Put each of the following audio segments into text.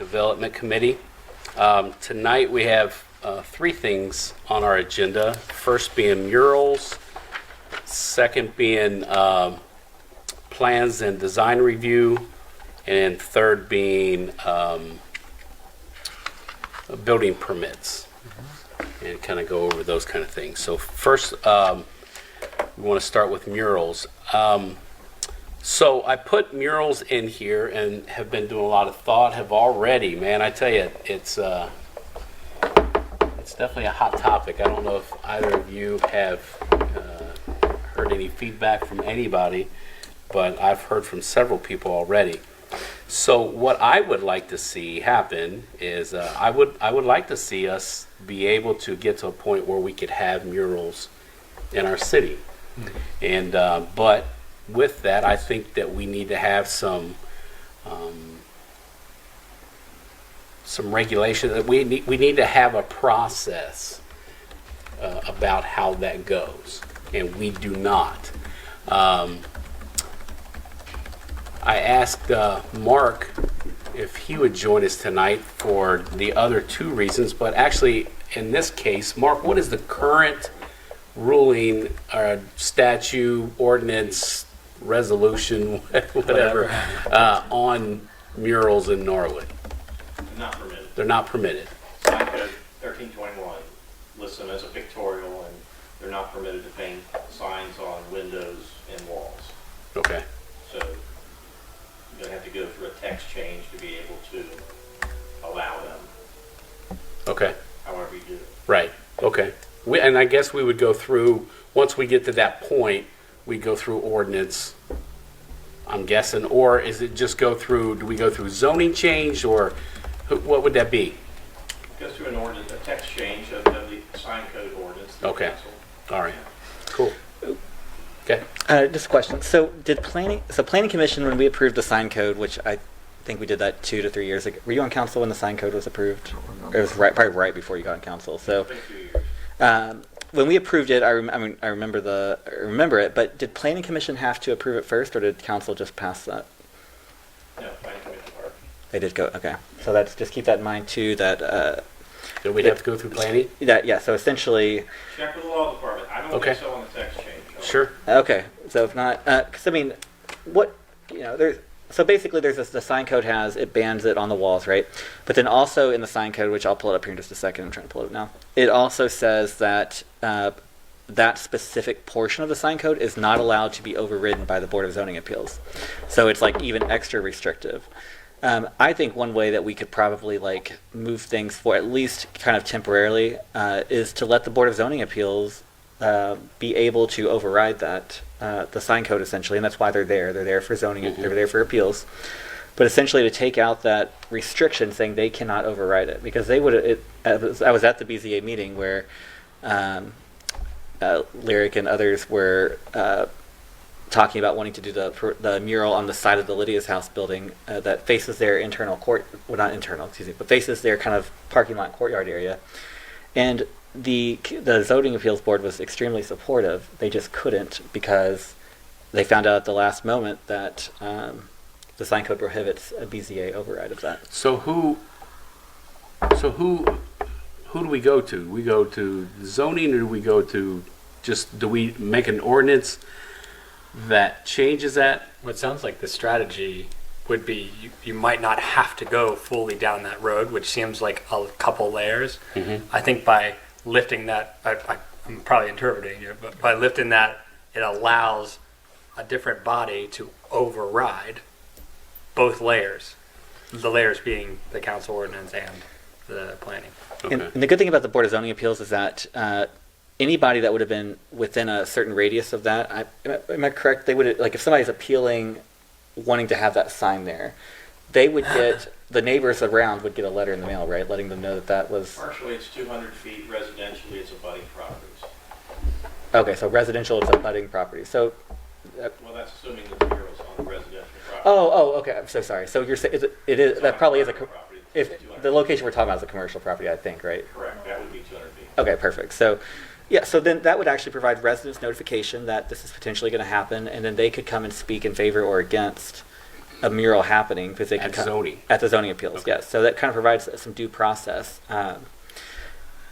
Development Committee. Tonight we have three things on our agenda. First being murals, second being plans and design review, and third being building permits, and kind of go over those kind of things. So first, we want to start with murals. So I put murals in here and have been doing a lot of thought, have already, man, I tell you, it's definitely a hot topic. I don't know if either of you have heard any feedback from anybody, but I've heard from several people already. So what I would like to see happen is I would like to see us be able to get to a point where we could have murals in our city. And but with that, I think that we need to have some regulation. That we need to have a process about how that goes, and we do not. I asked Mark if he would join us tonight for the other two reasons, but actually, in this case, Mark, what is the current ruling, statute, ordinance, resolution, whatever, on murals in Norwood? Not permitted. They're not permitted. Sign code 1321 lists them as a pictorial, and they're not permitted to paint signs on windows and walls. Okay. So you're going to have to go through a text change to be able to allow them. Okay. However you do it. Right. Okay. And I guess we would go through, once we get to that point, we go through ordinance, I'm guessing, or is it just do we go through zoning change, or what would that be? Goes through an ordinance, a text change of the sign code ordinance. Okay. All right. Cool. Okay. Just a question. So planning commission, when we approved the sign code, which I think we did that 2 to 3 years ago. Were you on council when the sign code was approved? It was probably right before you got on council. So when we approved it, I remember it. But did planning commission have to approve it first, or did council just pass that? No, planning commission part. They did go. Okay. So that's just keep that in mind too. That So we'd have to go through planning? Yeah. So essentially. Check with the law department. I don't think so on the text change. Sure. Okay. So if not, because so basically there's the sign code it bans it on the walls, right? But then also in the sign code, which I'll pull it up here in just a second, I'm trying to pull it up now. It also says that that specific portion of the sign code is not allowed to be overridden by the Board of Zoning Appeals. So it's like even extra restrictive. I think one way that we could probably move things for at least kind of temporarily is to let the Board of Zoning Appeals be able to override that, the sign code essentially, and that's why they're there. They're there for zoning, they're there for appeals. But essentially to take out that restriction saying they cannot override it, because they would. I was at the BZA meeting where Lyric and others were talking about wanting to do the mural on the side of the Lydia's house building that faces their internal court, well not internal, excuse me, but faces their kind of parking lot courtyard area. And the zoning appeals board was extremely supportive. They just couldn't because they found out at the last moment that the sign code prohibits a BZA override of that. So who do we go to? We go to zoning, or do we go to do we make an ordinance that changes that? What sounds like the strategy would be you might not have to go fully down that road, which seems like a couple layers. Mm-hmm. I think by lifting that, I'm probably interpreting it, but by lifting that, it allows a different body to override both layers, the layers being the council ordinance and the planning. Okay. And the good thing about the Board of Zoning Appeals is that anybody that would have been within a certain radius of that, am I correct? They would, if somebody's appealing, wanting to have that sign there, they would get, the neighbors around would get a letter in the mail, right? Letting them know that was... Partially it's 200 feet, residentially it's abutting properties. Okay, so residential is abutting property. So... well, that's assuming that the mural's on the residential property. Okay, I'm so sorry. So you're saying, that probably is a... property. If the location we're talking about is a commercial property, I think, right? Correct, that would be 200 feet. Okay, perfect. So, yeah, so then that would actually provide residents notification that this is potentially going to happen, and then they could come and speak in favor or against a mural happening because they At can zoning. at the zoning appeals. Okay. Yes, so that kind of provides some due process.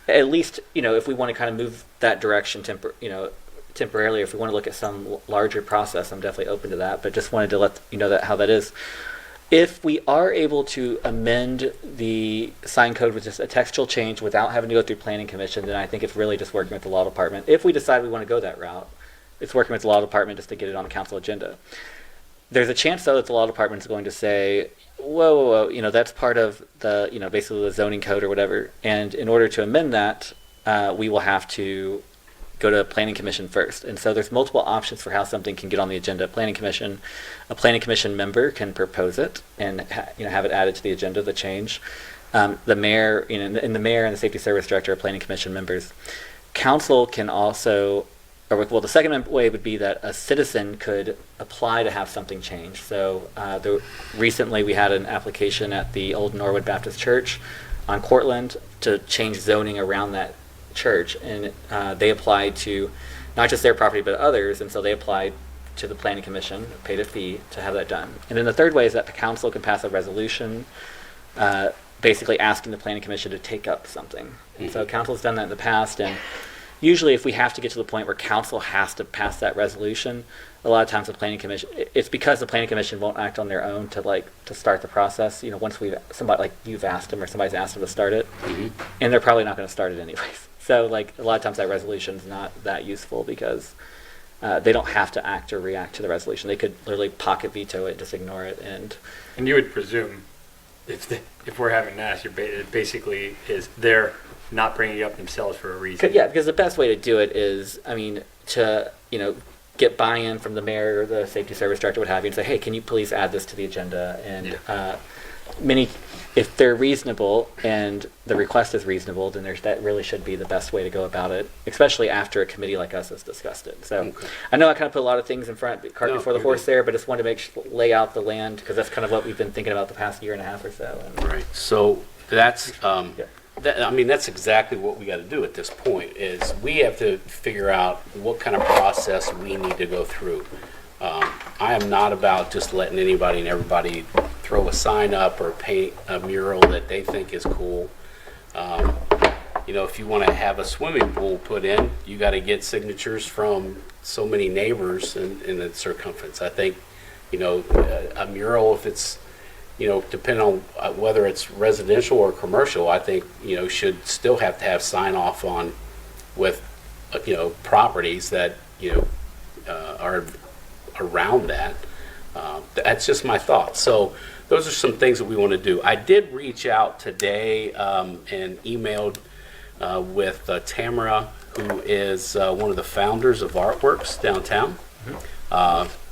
At least, if we want to kind of move that direction, temporarily, if we want to look at some larger process, I'm definitely open to that. But just wanted to let you know that how that is. If we are able to amend the sign code with just a textual change without having to go through planning commission, then I think it's really just working with the law department. If we decide we want to go that route, it's working with the law department just to get it on the council agenda. There's a chance, though, that the law department is going to say, whoa, that's part of the, basically the zoning code or whatever. And in order to amend that, we will have to go to planning commission first. And so there's multiple options for how something can get on the agenda. Planning commission, a planning commission member can propose it and have it added to the agenda, the change. The mayor, and the mayor and the safety service director are planning commission members. Council can also, the second way would be that a citizen could apply to have something changed. So recently we had an application at the old Norwood Baptist Church on Cortland to change zoning around that church, and they applied to not just their property but others, and so they applied to the planning commission, paid a fee to have that done. And then the third way is that the council can pass a resolution basically asking the planning commission to take up something. And so council's done that in the past, and usually if we have to get to the point where council has to pass that resolution, a lot of times the planning commission, it's because the planning commission won't act on their own to start the process. Once you've asked them or somebody's asked them to start it, and they're probably not going to start it anyways. So a lot of times that resolution is not that useful because they don't have to act or react to the resolution. They could literally pocket veto it, just ignore it, and And you would presume, if we're having Nash, it basically is they're not bringing it up themselves for a reason. yeah, because the best way to do it is, to get buy-in from the mayor or the safety service director, what have you, and say, hey, can you please add this to the agenda? And if they're reasonable and the request is reasonable, then that really should be the best way to go about it, especially after a committee like us has discussed it. So I know I kind of put a lot of things in front, cart before the horse there, but just wanted to lay out the land because that's kind of what we've been thinking about the past year and a half or so. Right. So that's that's exactly what we got to do at this point. Is we have to figure out what kind of process we need to go through. I am not about just letting anybody and everybody throw a sign up or paint a mural that they think is cool. If you want to have a swimming pool put in, you got to get signatures from so many neighbors in the circumference. I think, a mural, if it's, depending on whether it's residential or commercial, I think, should still have to have sign off on with, properties that, are around that. That's just my thoughts. So those are some things that we want to do. I did reach out today and emailed with Tamara, who is one of the founders of Artworks downtown,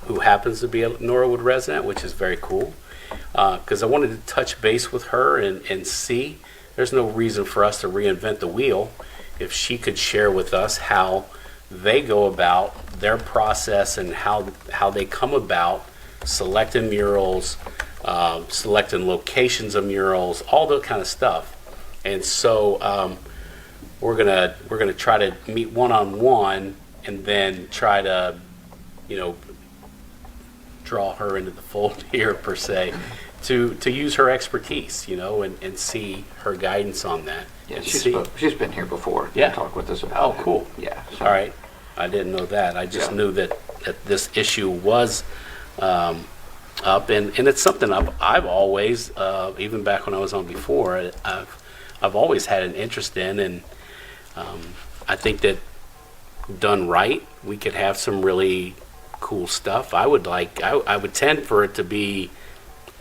who happens to be a Norwood resident, which is very cool. Because I wanted to touch base with her and see. There's no reason for us to reinvent the wheel. If she could share with us how they go about their process and how they come about selecting murals, selecting locations of murals, all that kind of stuff. And so we're gonna try to meet one-on-one and then try to draw her into the fold here per se to use her expertise, and see her guidance on that. Yeah, and she's been here before. Yeah. To talk with us about Oh, cool. it. Yeah. All right. I didn't know that. I just knew that this issue was up, and it's something I've always, even back when I was on before, I've always had an interest in, and I think that done right, we could have some really cool stuff. I would tend for it to be,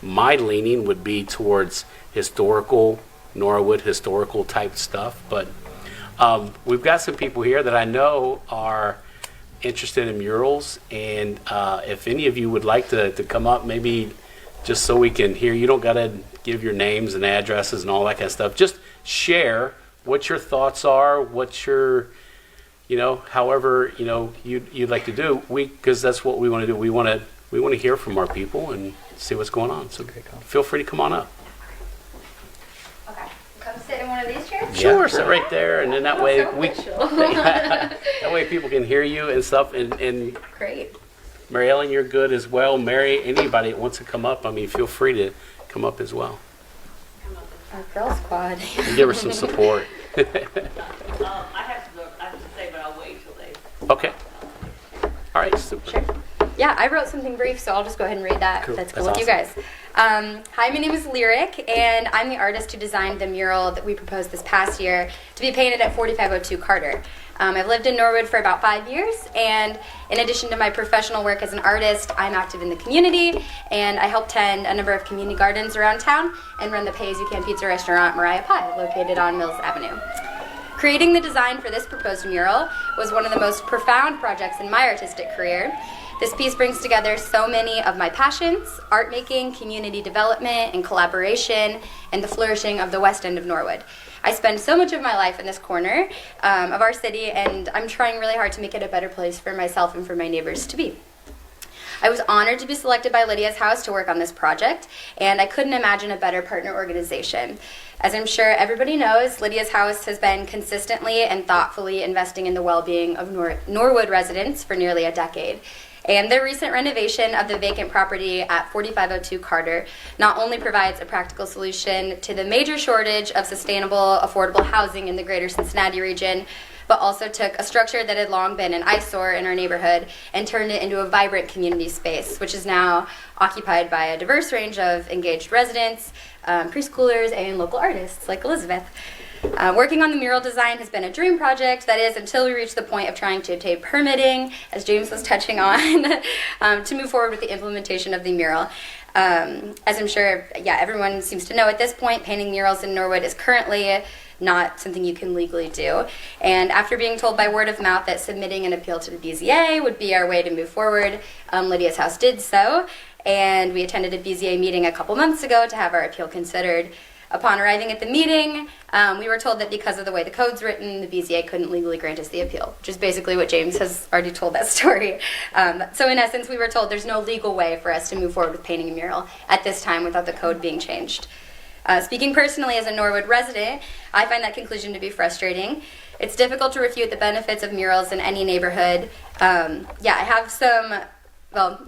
my leaning would be towards historical, Norwood historical type stuff, but we've got some people here that I know are interested in murals, and if any of you would like to come up, maybe just so we can hear, you don't got to give your names and addresses and all that kind of stuff. Just share what your thoughts are, what your, however, you'd like to do. Because that's what we want to do. We want to hear from our people and see what's going on. So feel free to come on up. Okay, come sit in one of these chairs. Sure, sit right there, and then that way So we official. that way people can hear you and stuff, and Great. Mary Ellen, you're good as well. Mary, anybody that wants to come up, I mean, feel free to come up as well. Our girl squad. And give her some support. I have to say, but I'll wait till they. Okay. All right, super. Sure. Yeah, I wrote something brief, so I'll just go ahead and read that. Cool. That's cool That's with you guys. Hi, my name is Lyric, and I'm the artist who designed the mural that we proposed this past year to be painted at 4502 Carter. I've lived in Norwood for about 5 years, and in addition to my professional work as an artist, I'm active in the community, and I help tend a number of community gardens around town and run the Pay-As-You-Can pizza restaurant Mariah Pie, located on Mills Avenue. Creating the design for this proposed mural was one of the most profound projects in my artistic career. This piece brings together so many of my passions: art making, community development, and collaboration, and the flourishing of the West End of Norwood. I spend so much of my life in this corner of our city, and I'm trying really hard to make it a better place for myself and for my neighbors to be. I was honored to be selected by Lydia's House to work on this project, and I couldn't imagine a better partner organization. As I'm sure everybody knows, Lydia's House has been consistently and thoughtfully investing in the well-being of Norwood residents for nearly a decade. And their recent renovation of the vacant property at 4502 Carter not only provides a practical solution to the major shortage of sustainable, affordable housing in the greater Cincinnati region, but also took a structure that had long been an eyesore in our neighborhood and turned it into a vibrant community space, which is now occupied by a diverse range of engaged residents, preschoolers, and local artists like Elizabeth. Working on the mural design has been a dream project, that is, until we reached the point of trying to obtain permitting, as James was touching on, to move forward with the implementation of the mural. As I'm sure, everyone seems to know at this point, painting murals in Norwood is currently not something you can legally do. And after being told by word of mouth that submitting an appeal to the BZA would be our way to move forward, Lydia's House did so, and we attended a BZA meeting a couple months ago to have our appeal considered. Upon arriving at the meeting, we were told that because of the way the code's written, the BZA couldn't legally grant us the appeal, which is basically what James has already told that story. So in essence, we were told there's no legal way for us to move forward with painting a mural at this time without the code being changed. Speaking personally as a Norwood resident, I find that conclusion to be frustrating. It's difficult to refute the benefits of murals in any neighborhood. I have some...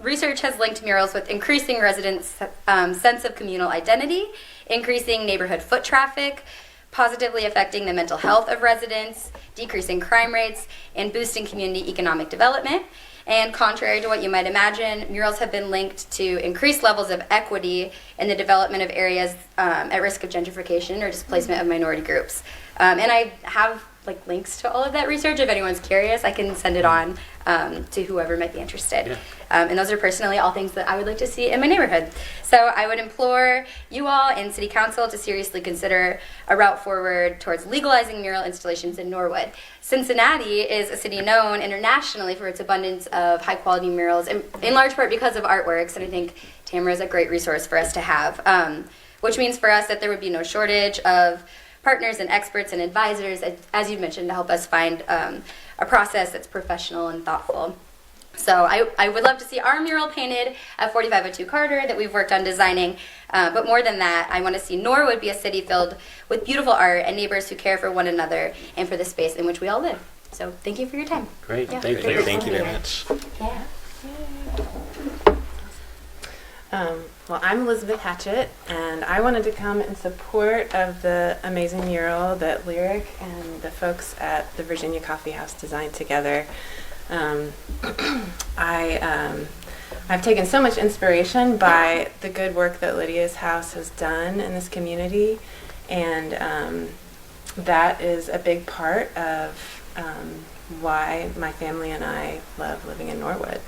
research has linked murals with increasing residents' sense of communal identity, increasing neighborhood foot traffic, positively affecting the mental health of residents, decreasing crime rates, and boosting community economic development. And contrary to what you might imagine, murals have been linked to increased levels of equity in the development of areas at risk of gentrification or displacement of minority groups. And I have links to all of that research. If anyone's curious, I can send it on to whoever might be interested. Yeah. And those are personally all things that I would like to see in my neighborhood. So I would implore you all and City Council to seriously consider a route forward towards legalizing mural installations in Norwood. Cincinnati is a city known internationally for its abundance of high-quality murals, in large part because of artworks, and I think Tamara is a great resource for us to have, which means for us that there would be no shortage of partners and experts and advisors, as you mentioned, to help us find a process that's professional and thoughtful. So I would love to see our mural painted at 4502 Carter that we've worked on designing. But more than that, I want to see Norwood be a city filled with beautiful art and neighbors who care for one another and for the space in which we all live. So thank you for your time. Great. Yeah. Thank you. Thank you very much. Yeah. Well, I'm Elizabeth Hatchett, and I wanted to come in support of the amazing mural that Lyric and the folks at the Virginia Coffee House designed together. I've taken so much inspiration by the good work that Lydia's House has done in this community, and that is a big part of why my family and I love living in Norwood.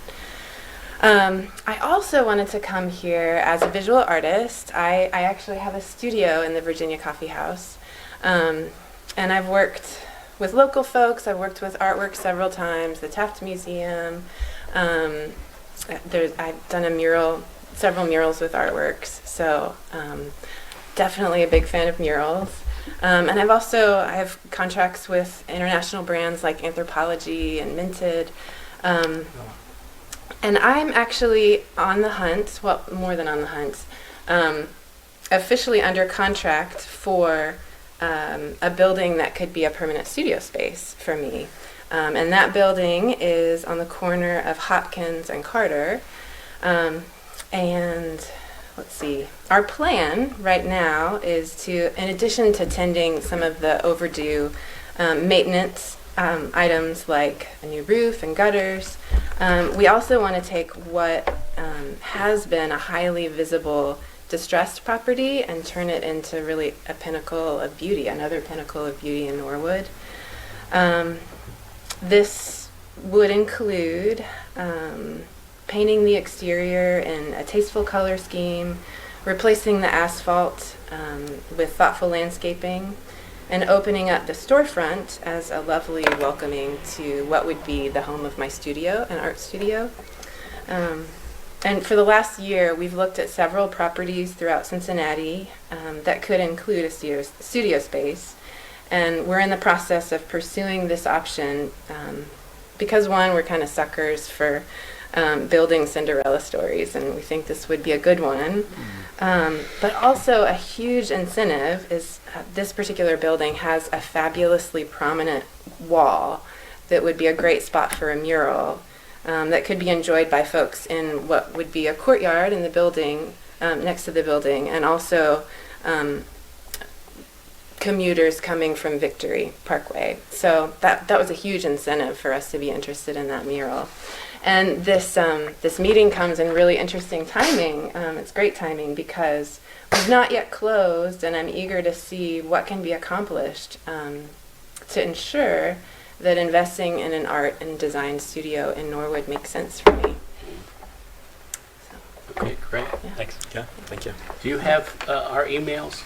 I also wanted to come here as a visual artist. I actually have a studio in the Virginia Coffee House, and I've worked with local folks. I've worked with artwork several times, the Taft Museum. I've done several murals with artworks, so definitely a big fan of murals. And I have contracts with international brands like Anthropology and Minted. And I'm actually on the hunt, well, more than on the hunt, officially under contract for a building that could be a permanent studio space for me. And that building is on the corner of Hopkins and Carter. And let's see, our plan right now is to, in addition to tending some of the overdue maintenance items like a new roof and gutters, we also want to take what has been a highly visible distressed property and turn it into really a pinnacle of beauty, another pinnacle of beauty in Norwood. This would include painting the exterior in a tasteful color scheme, replacing the asphalt with thoughtful landscaping, and opening up the storefront as a lovely welcoming to what would be the home of my studio, an art studio. And for the last year, we've looked at several properties throughout Cincinnati that could include a studio space. And we're in the process of pursuing this option because, one, we're kind of suckers for building Cinderella stories, and we think this would be a good one. But also a huge incentive is this particular building has a fabulously prominent wall that would be a great spot for a mural that could be enjoyed by folks in what would be a courtyard in the building, next to the building, and also commuters coming from Victory Parkway. So that was a huge incentive for us to be interested in that mural. And this meeting comes in really interesting timing. It's great timing because we've not yet closed, and I'm eager to see what can be accomplished to ensure that investing in an art and design studio in Norwood makes sense for me. Okay, great. Thanks. Yeah, thank you. Do you have our emails?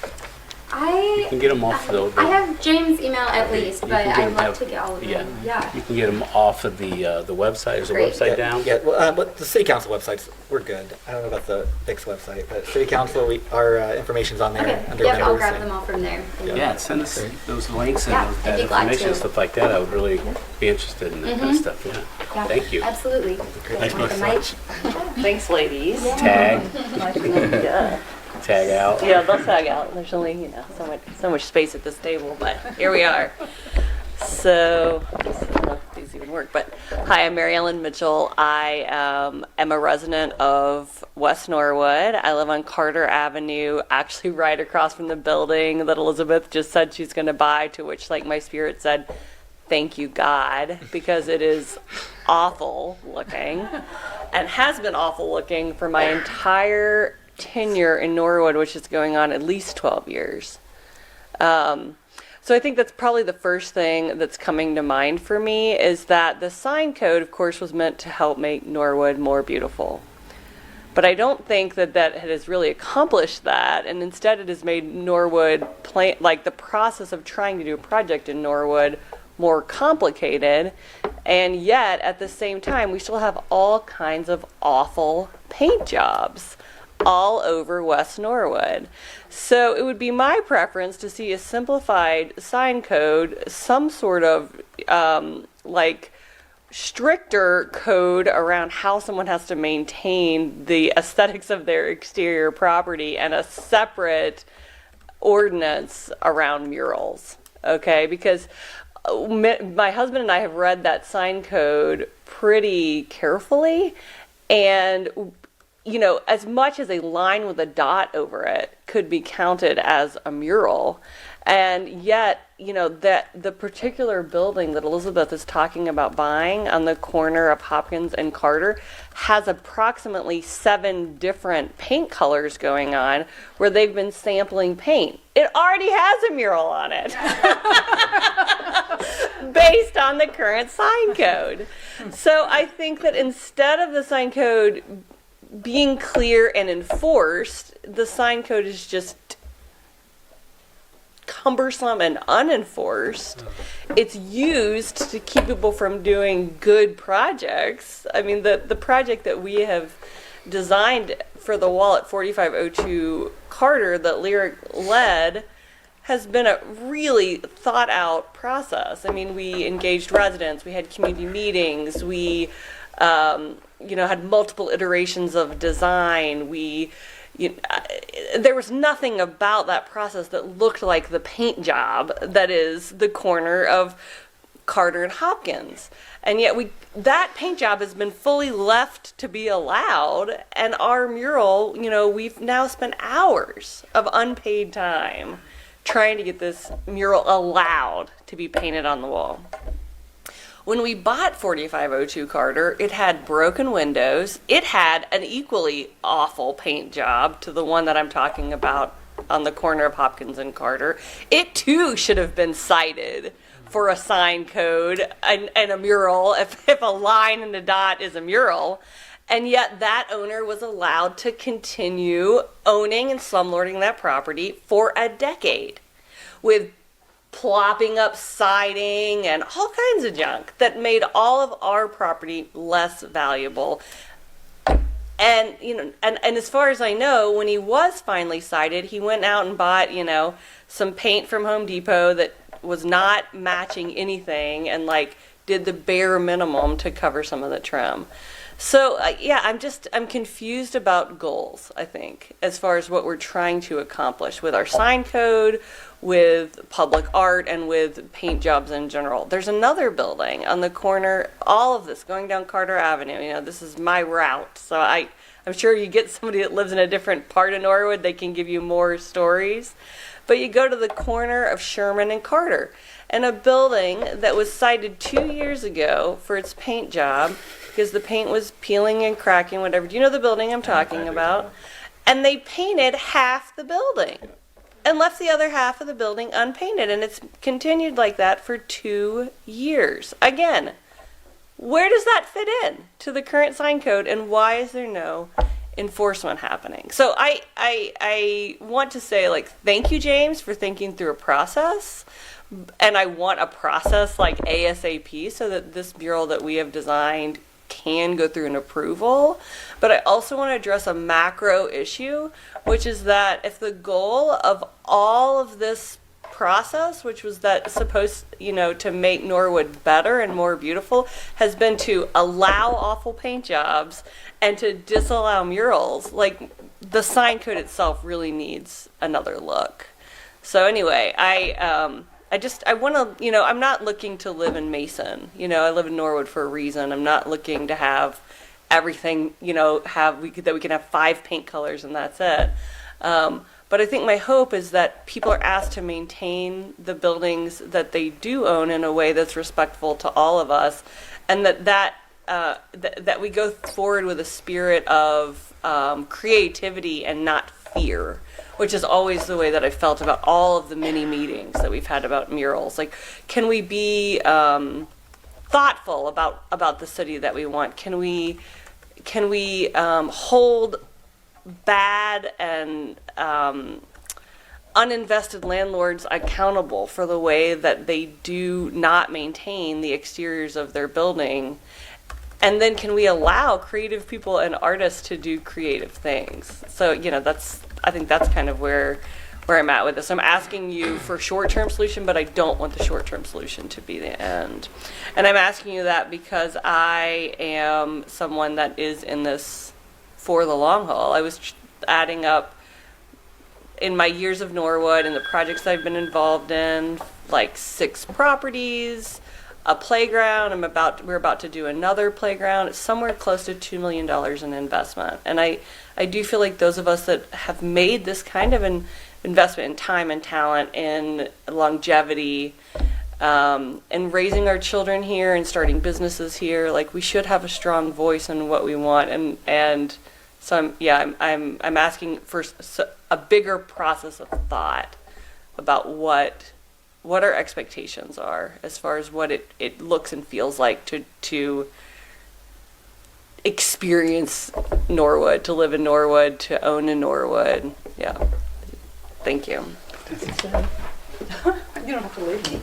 You I can get them off I have James' email at least, You but can get I'd them love out- to get all of yeah. them. Yeah. You can get them off of the website. Is the Great. website down? Yeah, well, but the city council websites, we're good. I don't know about the Vic's website, but city council, our information's on there Okay. under Yep, I'll members. grab and- them all from there. Yeah, send us those links and Yeah, those, I'd that be glad information and to. stuff like that. I would really be interested in that kind of stuff. Yeah. Yeah, Thank you. Absolutely. Thanks, Want the Melissa. mic? Thanks, ladies. Tag, Yeah. tag out. Yeah, they'll tag out. There's only, so much space at this table, but here we are. So, I don't know if these even work, but hi, I'm Mary Ellen Mitchell. I am a resident of West Norwood. I live on Carter Avenue, actually right across from the building that Elizabeth just said she's going to buy, to which, like, my spirit said, thank you, God, because it is awful looking and has been awful looking for my entire tenure in Norwood, which is going on at least 12 years. So I think that's probably the first thing that's coming to mind for me is that the sign code, of course, was meant to help make Norwood more beautiful. But I don't think that has really accomplished that, and instead it has made Norwood, like the process of trying to do a project in Norwood, more complicated. And yet, at the same time, we still have all kinds of awful paint jobs all over West Norwood. So it would be my preference to see a simplified sign code, some sort of like stricter code around how someone has to maintain the aesthetics of their exterior property, and a separate ordinance around murals. Okay, because my husband and I have read that sign code pretty carefully, and as much as a line with a dot over it could be counted as a mural. And yet, that the particular building that Elizabeth is talking about buying on the corner of Hopkins and Carter has approximately 7 different paint colors going on where they've been sampling paint. It already has a mural on it based on the current sign code. So I think that instead of the sign code being clear and enforced, the sign code is just cumbersome and unenforced. It's used to keep people from doing good projects. I mean, the project that we have designed for the wall at 4502 Carter that Lyric led has been a really thought out process. I mean, we engaged residents, we had community meetings, we had multiple iterations of design. There was nothing about that process that looked like the paint job that is the corner of Carter and Hopkins. And yet that paint job has been fully left to be allowed, and our mural, we've now spent hours of unpaid time trying to get this mural allowed to be painted on the wall. When we bought 4502 Carter, it had broken windows. It had an equally awful paint job to the one that I'm talking about on the corner of Hopkins and Carter. It too should have been cited for a sign code and a mural, if a line and a dot is a mural. And yet that owner was allowed to continue owning and slumlording that property for a decade with plopping up siding and all kinds of junk that made all of our property less valuable. And and as far as I know, when he was finally cited, he went out and bought some paint from Home Depot that was not matching anything, and did the bare minimum to cover some of the trim. So I'm confused about goals, I think, as far as what we're trying to accomplish with our sign code, with public art, and with paint jobs in general. There's another building on the corner, all of this going down Carter Avenue. This is my route, so I'm sure you get somebody that lives in a different part of Norwood, they can give you more stories. But you go to the corner of Sherman and Carter, and a building that was cited 2 years ago for its paint job because the paint was peeling and cracking, whatever. Do you know the building I'm talking about? And they painted half the building and left the other half of the building unpainted, and it's continued like that for 2 years. Again, where does that fit in to the current sign code, and why is there no enforcement happening? So I want to say, thank you, James, for thinking through a process, and I want a process ASAP so that this mural that we have designed can go through an approval. But I also want to address a macro issue, which is that if the goal of all of this process, which was that supposed, to make Norwood better and more beautiful, has been to allow awful paint jobs and to disallow murals, the sign code itself really needs another look. So anyway, I want to, I'm not looking to live in Mason. I live in Norwood for a reason. I'm not looking to have everything, that we can have 5 paint colors and that's it. But I think my hope is that people are asked to maintain the buildings that they do own in a way that's respectful to all of us, and that we go forward with a spirit of creativity and not fear, which is always the way that I felt about all of the mini meetings that we've had about murals. Can we be thoughtful about the city that we want? Can we hold bad and uninvested landlords accountable for the way that they do not maintain the exteriors of their building? And then can we allow creative people and artists to do creative things? So, I think that's kind of where I'm at with this. I'm asking you for a short-term solution, but I don't want the short-term solution to be the end. And I'm asking you that because I am someone that is in this for the long haul. I was adding up in my years of Norwood and the projects I've been involved in, 6 properties, a playground. We're about to do another playground. It's somewhere close to $2 million in investment. And I do feel like those of us that have made this kind of an investment in time and talent and longevity, and raising our children here and starting businesses here, we should have a strong voice in what we want. And so I'm asking for a bigger process of thought about what our expectations are as far as what it looks and feels like to experience Norwood, to live in Norwood, to own in Norwood. Yeah. Thank you. You don't have to leave me.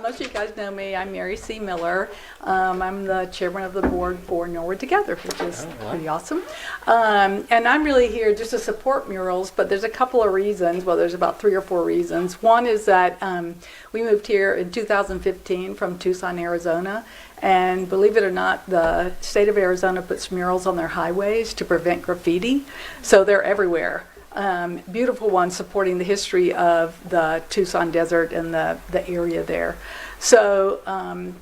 Most of you guys know me. I'm Mary C. Miller. I'm the chairman of the board for Norwood Together, which is pretty awesome. And I'm really here just to support murals, but there's a couple of reasons. Well, there's about 3 or 4 reasons. One is that we moved here in 2015 from Tucson, Arizona. And believe it or not, the state of Arizona puts murals on their highways to prevent graffiti. So they're everywhere. beautiful one supporting the history of the Tucson Desert and the area there. So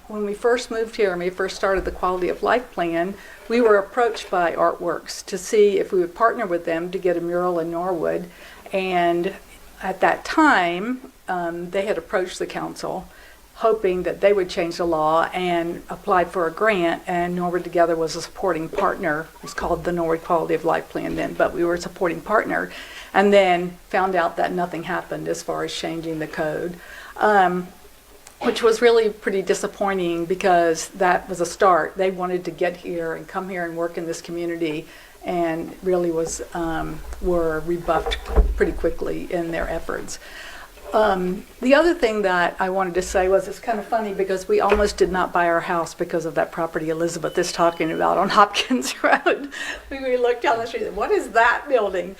when we first moved here and we first started the Quality of Life Plan, we were approached by Artworks to see if we would partner with them to get a mural in Norwood. And at that time, they had approached the council hoping that they would change the law and applied for a grant, and Norwood Together was a supporting partner. It was called the Norwood Quality of Life Plan then, but we were a supporting partner, and then found out that nothing happened as far as changing the code, which was really pretty disappointing because that was a start. They wanted to get here and come here and work in this community, and really were rebuffed pretty quickly in their efforts. The other thing that I wanted to say was it's kind of funny because we almost did not buy our house because of that property Elizabeth is talking about on Hopkins Road. We looked down the street and said, what is that building?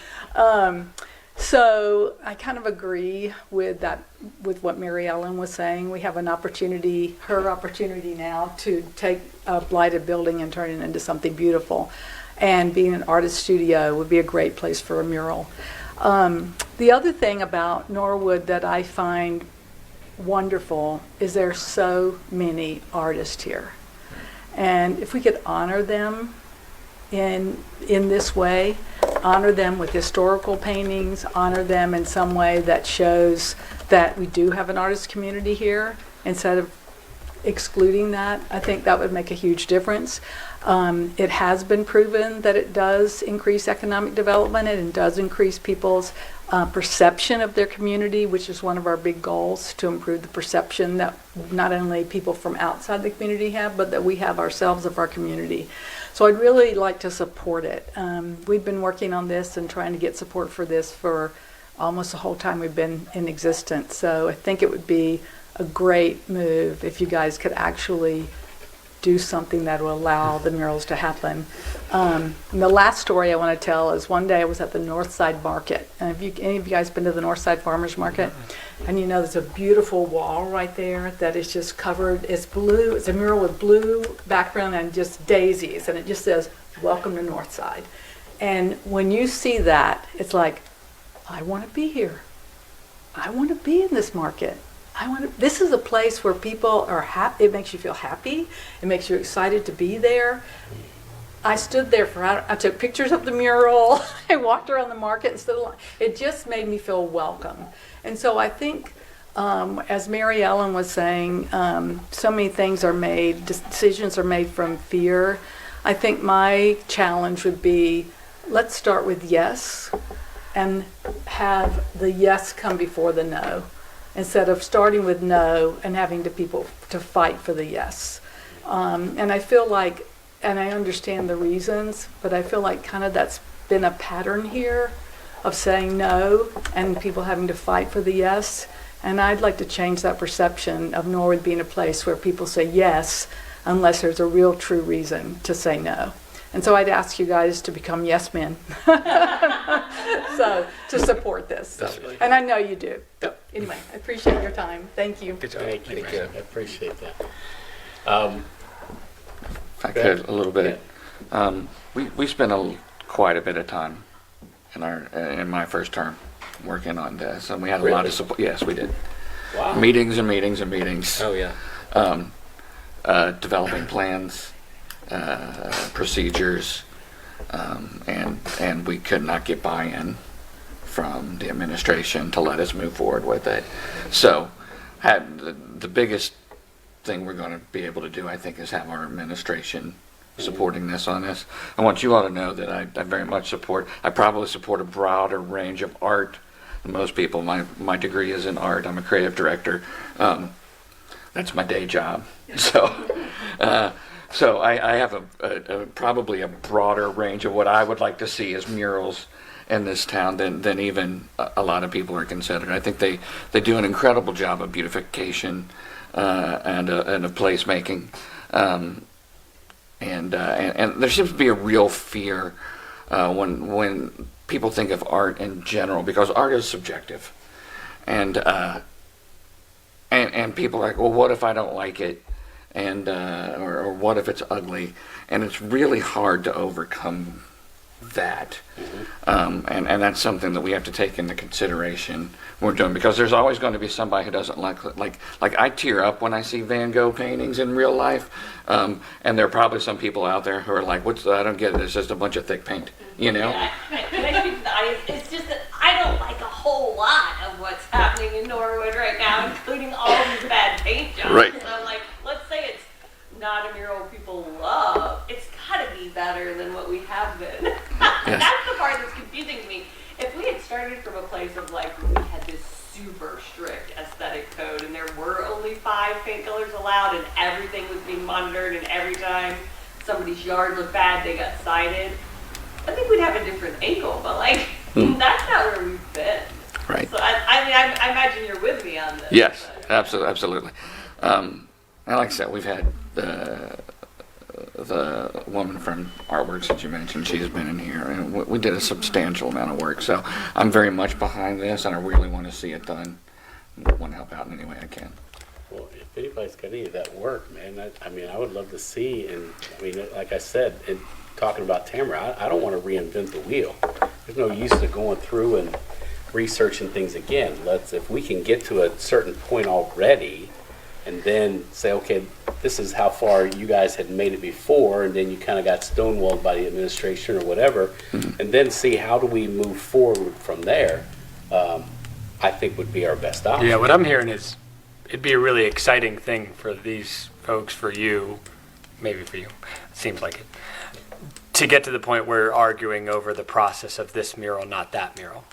So I kind of agree with what Mary Ellen was saying. We have her opportunity now to take a blighted building and turn it into something beautiful. And being an artist studio would be a great place for a mural. The other thing about Norwood that I find wonderful is there's so many artists here. And if we could honor them in this way, honor them with historical paintings, honor them in some way that shows that we do have an artist community here, instead of excluding that, I think that would make a huge difference. It has been proven that it does increase economic development and it does increase people's perception of their community, which is one of our big goals, to improve the perception that not only people from outside the community have, but that we have ourselves of our community. So I'd really like to support it. We've been working on this and trying to get support for this for almost the whole time we've been in existence. So I think it would be a great move if you guys could actually do something that will allow the murals to happen. And the last story I want to tell is one day I was at the Northside Market. And have any of you guys been to the Northside Farmers Market? And you know there's a beautiful wall right there that is just covered. It's blue. It's a mural with blue background and just daisies. And it just says, "Welcome to Northside." And when you see that, it's like, I want to be here. I want to be in this market. This is a place where people are happy. It makes you feel happy. It makes you excited to be there. I stood there I took pictures of the mural. I walked around the market and stood along. It just made me feel welcome. And so I think, as Mary Ellen was saying, so many things are made, decisions are made from fear. I think my challenge would be, let's start with yes and have the yes come before the no, instead of starting with no and having people to fight for the yes. And I feel like, and I understand the reasons, but I feel like kind of that's been a pattern here of saying no and people having to fight for the yes. And I'd like to change that perception of Norwood being a place where people say yes unless there's a real true reason to say no. And so I'd ask you guys to become yes men. So, to support this. Definitely. And I know you do. Yep. Anyway, I appreciate your time. Thank you. Good job. Thank you. I appreciate that. If I could, a little bit. We spent quite a bit of time in my first term working on this, and we had a lot of support. Yes, we did. Wow. Meetings and meetings and meetings. Oh, yeah. Developing plans, procedures, and we could not get buy-in from the administration to let us move forward with it. So the biggest thing we're going to be able to do, I think, is have our administration supporting this on this. I want you all to know that I very much I probably support a broader range of art than most people. My degree is in art. I'm a creative director. That's my day job. So I have probably a broader range of what I would like to see as murals in this town than even a lot of people are considered. I think they do an incredible job of beautification and of placemaking, and there seems to be a real fear when people think of art in general, because art is subjective, and people are like, well, what if I don't like it? And or what if it's ugly? And it's really hard to overcome that. And that's something that we have to take into consideration when we're doing, because there's always going to be somebody who doesn't like I tear up when I see Van Gogh paintings in real life, and there are probably some people out there who are like, I don't get it, it's just a bunch of thick paint, you know? Yeah, can I speak to the audience? It's just that I don't like a whole lot of what's happening in Norwood right now, including all these bad paint jobs. Right. So, like, let's say it's not a mural people love. It's got to be better than what we have been. Yes. That's the part that's confusing to me. If we had started from a place of, like, we had this super strict aesthetic code and there were only 5 paint colors allowed and everything was being monitored, and every time somebody's yard looked bad, they got cited, I think we'd have a different angle, but like, that's not where we've been. Right. So I imagine you're with me on this. Yes, but- absolutely. And like I said, we've had the woman from Artworks that you mentioned. She's been in here, and we did a substantial amount of work. So I'm very much behind this, and I really want to see it done. I want to help out in any way I can. Well, if anybody's got any of that work, man, I mean, I would love to see, and I mean, like I said, in talking about Tamara, I don't want to reinvent the wheel. There's no use to going through and researching things again. If we can get to a certain point already, and then say, okay, this is how far you guys had made it before, and then you kind of got stonewalled by the administration or whatever, and then see how do we move forward from there, I think would be our best option. Yeah, what I'm hearing is it'd be a really exciting thing for these folks, for you, maybe for you, it seems like it, to get to the point where we're arguing over the process of this mural, not that mural.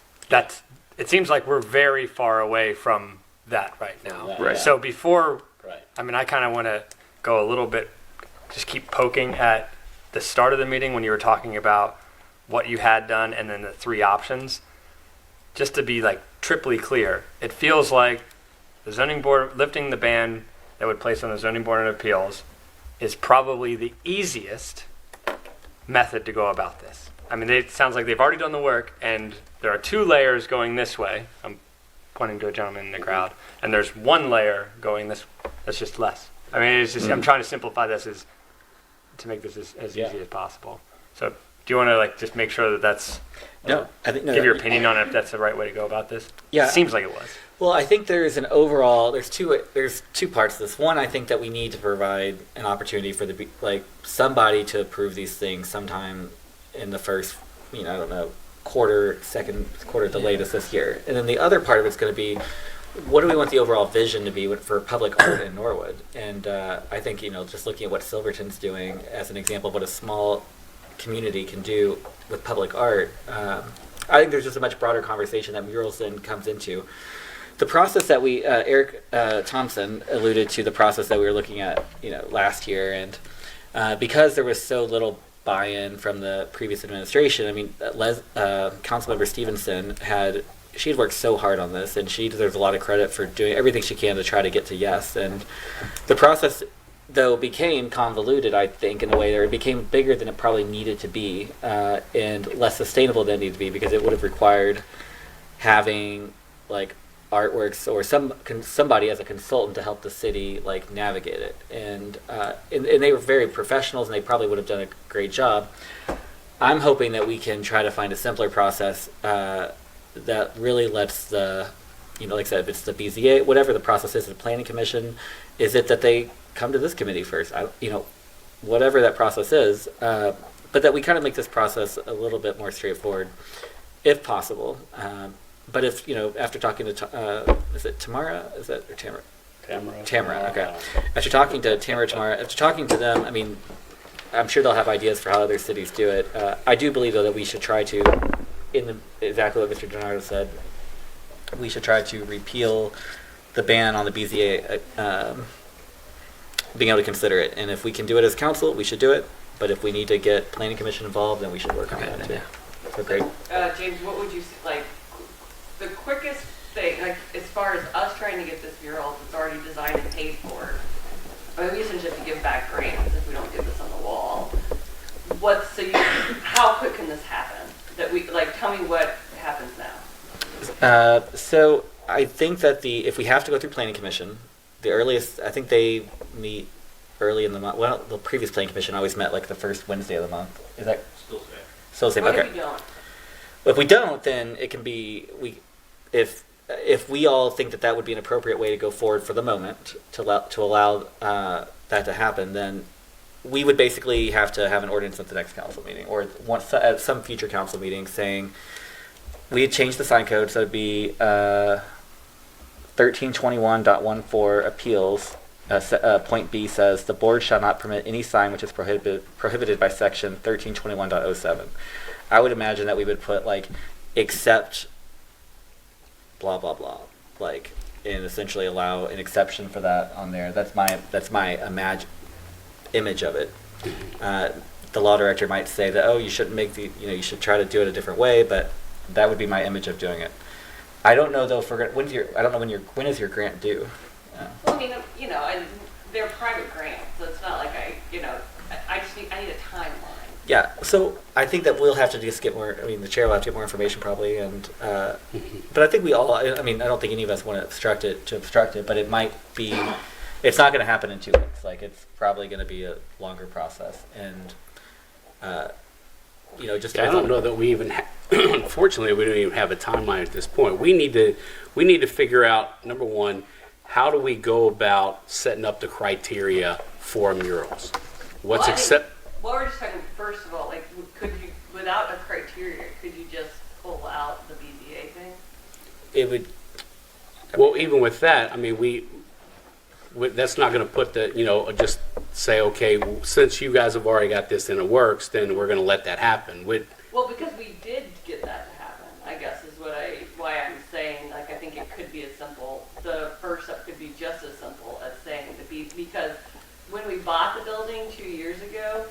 It seems like we're very far away from that right now. that, Right. So before, Right. I mean, I kind of want to go a little bit, just keep poking at the start of the meeting when you were talking about what you had done and then the 3 options. Just to be like triply clear, it feels like the zoning board, lifting the ban that would place on the zoning board of appeals is probably the easiest method to go about this. I mean, it sounds like they've already done the work, and there are 2 layers going this way. I'm pointing to a gentleman in the crowd, and there's 1 layer going this. That's just less. I mean, it's just I'm trying to simplify this to make this as Yeah. easy as possible. So, do you want to like just make sure that that's No, I think no. give your opinion on it, if that's the right way to go about this? Yeah. It seems like it was. Well, I think there's an overall. There's two parts to this. One, I think that we need to provide an opportunity for somebody to approve these things sometime in the first, I don't know, second quarter at the latest this year. And then the other part of it's going to be, what do we want the overall vision to be for public art in Norwood? And I think just looking at what Silverton's doing as an example of what a small community can do with public art. I think there's just a much broader conversation that murals then comes into. The process that Eric Thompson alluded to, the process that we were looking at, last year, and because there was so little buy-in from the previous administration, I mean, Councilmember Stevenson she had worked so hard on this, and she deserves a lot of credit for doing everything she can to try to get to yes. And the process, though, became convoluted, I think, in a way, or it became bigger than it probably needed to be, and less sustainable than it needed to be, because it would have required having artworks or somebody as a consultant to help the city navigate it, and they were very professionals, and they probably would have done a great job. I'm hoping that we can try to find a simpler process that really lets the, like I said, if it's the BZA, whatever the process is, the planning commission, is it that they come to this committee first? Whatever that process is, but that we kind of make this process a little bit more straightforward, if possible. But if, after talking to, is it Tamara? Is that, or Tamara? Tamara, okay. After talking to Tamara, after talking to them, I mean, I'm sure they'll have ideas for how other cities do it. I do believe, though, that we should try to, exactly what Mr. Gennaro said, we should try to repeal the ban on the BZA being able to consider it. And if we can do it as council, we should do it. But if we need to get planning commission involved, then we should work on that too. So great. James, what would you the quickest thing, as far as us trying to get this mural that's already designed and paid for? I mean, we essentially have to give back grants if we don't get this on the wall. How quick can this happen? That we tell me what happens now. So I think that if we have to go through planning commission, the earliest, I think they meet early in the month. Well, the previous planning commission always met the first Wednesday of the month. Is that Still the same. What Okay. if we don't? If we don't, then it can be if we all think that that would be an appropriate way to go forward for the moment to allow that to happen, then we would basically have to have an ordinance at the next council meeting or at some future council meeting saying we had changed the sign code, so it'd be 1321.14 appeals. Point B says the board shall not permit any sign which is prohibited by section 1321.07. I would imagine that we would put like except blah blah blah, like, and essentially allow an exception for that on there. That's my image of it. The law director might say that, oh, you shouldn't make you should try to do it a different way, but that would be my image of doing it. I don't know though. When is your grant due? Well, I mean, and they're private grants, so it's not like I need a timeline. Yeah, so I think that we'll have to just get more. I mean, the chair will have to get more information probably, and but I think we all. I mean, I don't think any of us want to obstruct it, but it might be. It's not going to happen in 2 weeks. Like, it's probably going to be a longer process, and just. I don't know that we even. Unfortunately, we don't even have a timeline at this point. We need to figure out, number one, how do we go about setting up the criteria for murals? What's accept? Well, we're just talking, first of all, like, could you, without a criteria, could you just pull out the BZA thing? It would. Well, even with that, I mean, that's not going to put just say, okay, since you guys have already got this in the works, then we're going to let that happen. Well, because we did get that to happen, I guess is why I'm saying, like, I think it could be as simple. The first step could be just as simple as saying because when we bought the building 2 years ago,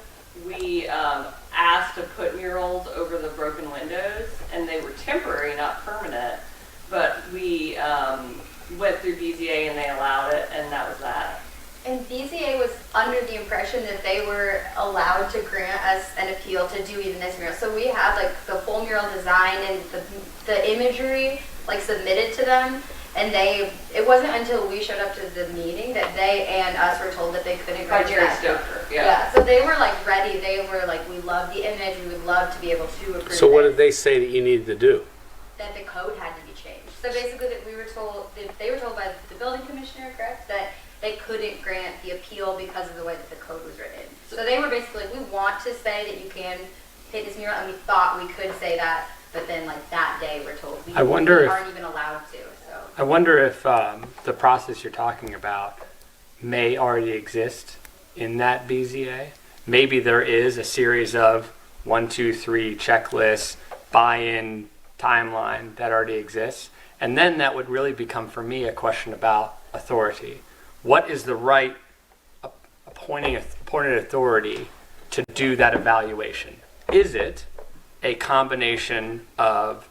we asked to put murals over the broken windows, and they were temporary, not permanent. But we went through BZA and they allowed it, and that was that. And BZA was under the impression that they were allowed to grant us an appeal to do even this mural. So we had like the full mural design and the imagery like submitted to them, and it wasn't until we showed up to the meeting that they and us were told that they couldn't grant Jerry that. Stoker, Yeah, so they were like ready. They were like, we love the image. We would love to be able to approve So what it. did they say that you needed to do? That the code had to be changed. So basically, that we were told that they were told by the building commissioner, correct, that they couldn't grant the appeal because of the way that the code was written. So they were basically, we want to say that you can hit this mural, and we thought we could say that, but then like that day we're told we aren't even allowed to. So I wonder if the process you're talking about may already exist in that BZA. Maybe there is a series of 1, 2, 3 checklists, buy-in timeline that already exists. And then that would really become, for me, a question about authority. What is the right appointed authority to do that evaluation? Is it a combination of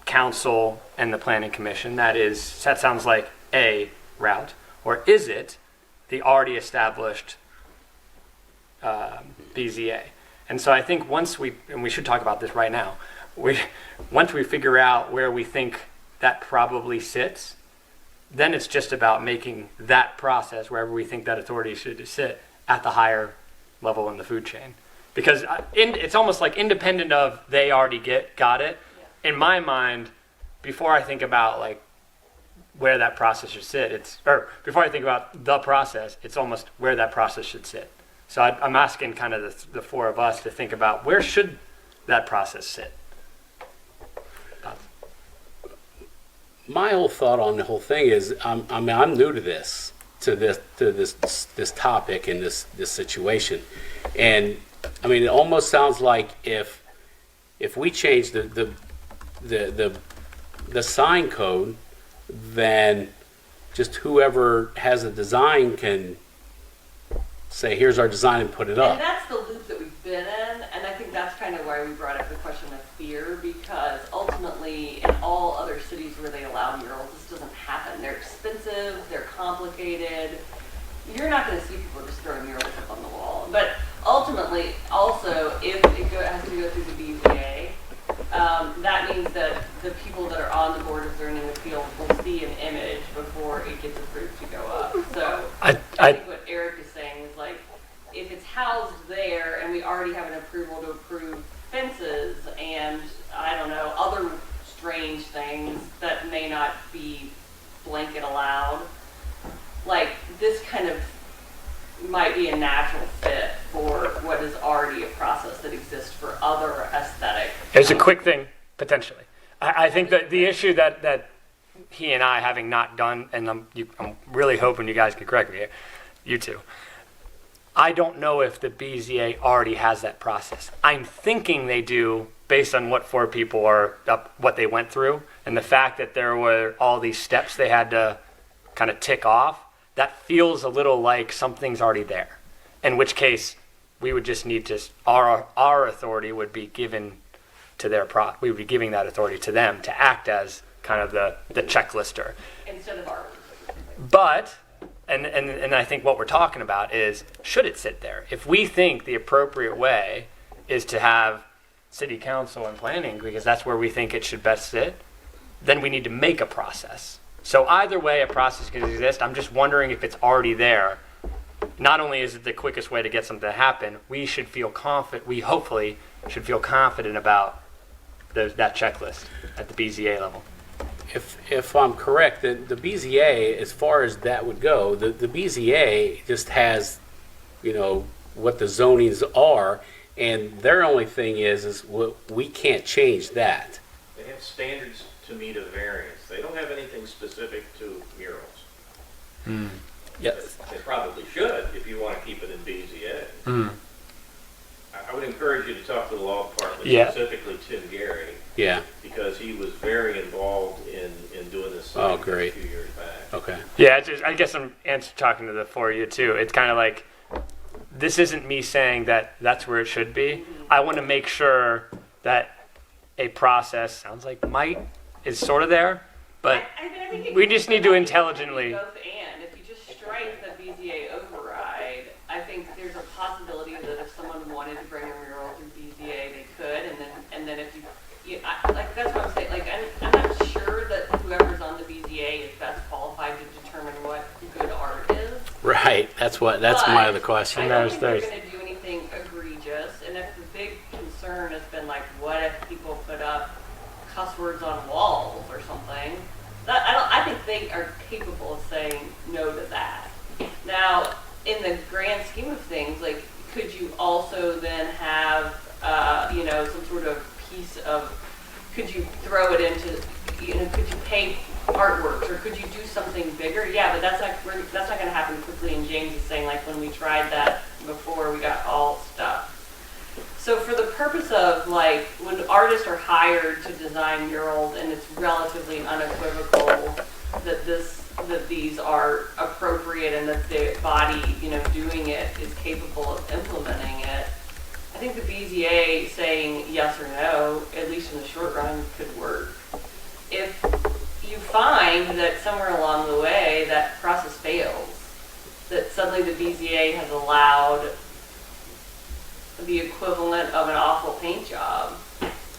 council and the planning commission? That sounds like a route. Or is it the already established BZA? And so I think and we should talk about this right now, once we figure out where we think that probably sits, then it's just about making that process, wherever we think that authority should sit, at the higher level in the food chain. Because it's almost like independent of they already got it. Yeah. In my mind, before I think about like where that process should sit, before I think about the process, it's almost where that process should sit. So I'm asking kind of the four of us to think about where should that process sit. My whole thought on the whole thing is, I'm new to this topic and this situation, and I mean, it almost sounds like if we change the sign code, then just whoever has a design can say, here's our design, and put it up. And that's the loop that we've been in, and I think that's kind of why we brought up the question of fear, because ultimately in all other cities where they allow murals, this doesn't happen. They're expensive, they're complicated. You're not going to see people just throwing murals up on the wall. But ultimately, also, if it has to go through the BZA, that means that the people that are on the Board of Zoning Appeals will see an image before it gets approved to go up. So I think what Eric is saying is, like, if it's housed there and we already have an approval to approve fences, already a process that exists for other aesthetic. There's a quick thing, potentially. I think that the issue that he and I, having not done, and I'm really hoping you guys can correct me here, you two. I don't know if the BZA already has that process. I'm thinking they do based on what 4 people are up, what they went through, and the fact that there were all these steps they had to kind of tick off. That feels a little like something's already there. In which case, we would just need to our authority would be given to their we would be giving that authority to them to act as kind of the checklister. Instead of ours. But and I think what we're talking about is, should it sit there? If we think the appropriate way is to have city council and planning, because that's where we think it should best sit, then we need to make a process. So either way, a process can exist. I'm just wondering if it's already there. Not only is it the quickest way to get something to happen, we should feel confident. We hopefully should feel confident about that checklist at the BZA level. If I'm correct, the BZA, as far as that would go, the BZA just has, what the zonings are, and their only thing is we can't change that. They have standards to meet a variance. They don't have anything specific to murals. Yes. They probably should if you want to keep it in BZA. I would encourage you to talk to the law department, specifically Tim Gary. Yeah. Because he was very involved in doing this Oh, great. a few years back. Okay. Yeah, I guess I'm talking to the 4 of you too. It's kind of like, this isn't me saying that that's where it should be. I want to make sure that a process, sounds like is sort of there, but I think we just need to intelligently. Both and if you just strike the BZA override, I think there's a possibility that if someone wanted to bring a mural through BZA, they could, and then if that's what I'm saying. Like I'm not sure that whoever's on the BZA is best qualified to determine what good art is. Right. That's my other question. I don't think they're going to do anything egregious, and if the big concern has been like, what if people put up cuss words on walls or something? I think they are capable of saying no to that. Now, in the grand scheme of things, like, could you also then have, some sort of piece of, could you throw it into, could you paint artworks, or could you do something bigger? Yeah, but that's not going to happen quickly. And James is saying, like, when we tried that before, we got all stuck. So for the purpose of, like, when artists are hired to design murals, and it's relatively unequivocal that these are appropriate and that the body, doing it is capable of implementing it, I think the BZA saying yes or no, at least in the short run, could work. If you find that somewhere along the way that process fails, that suddenly the BZA has allowed the equivalent of an awful paint job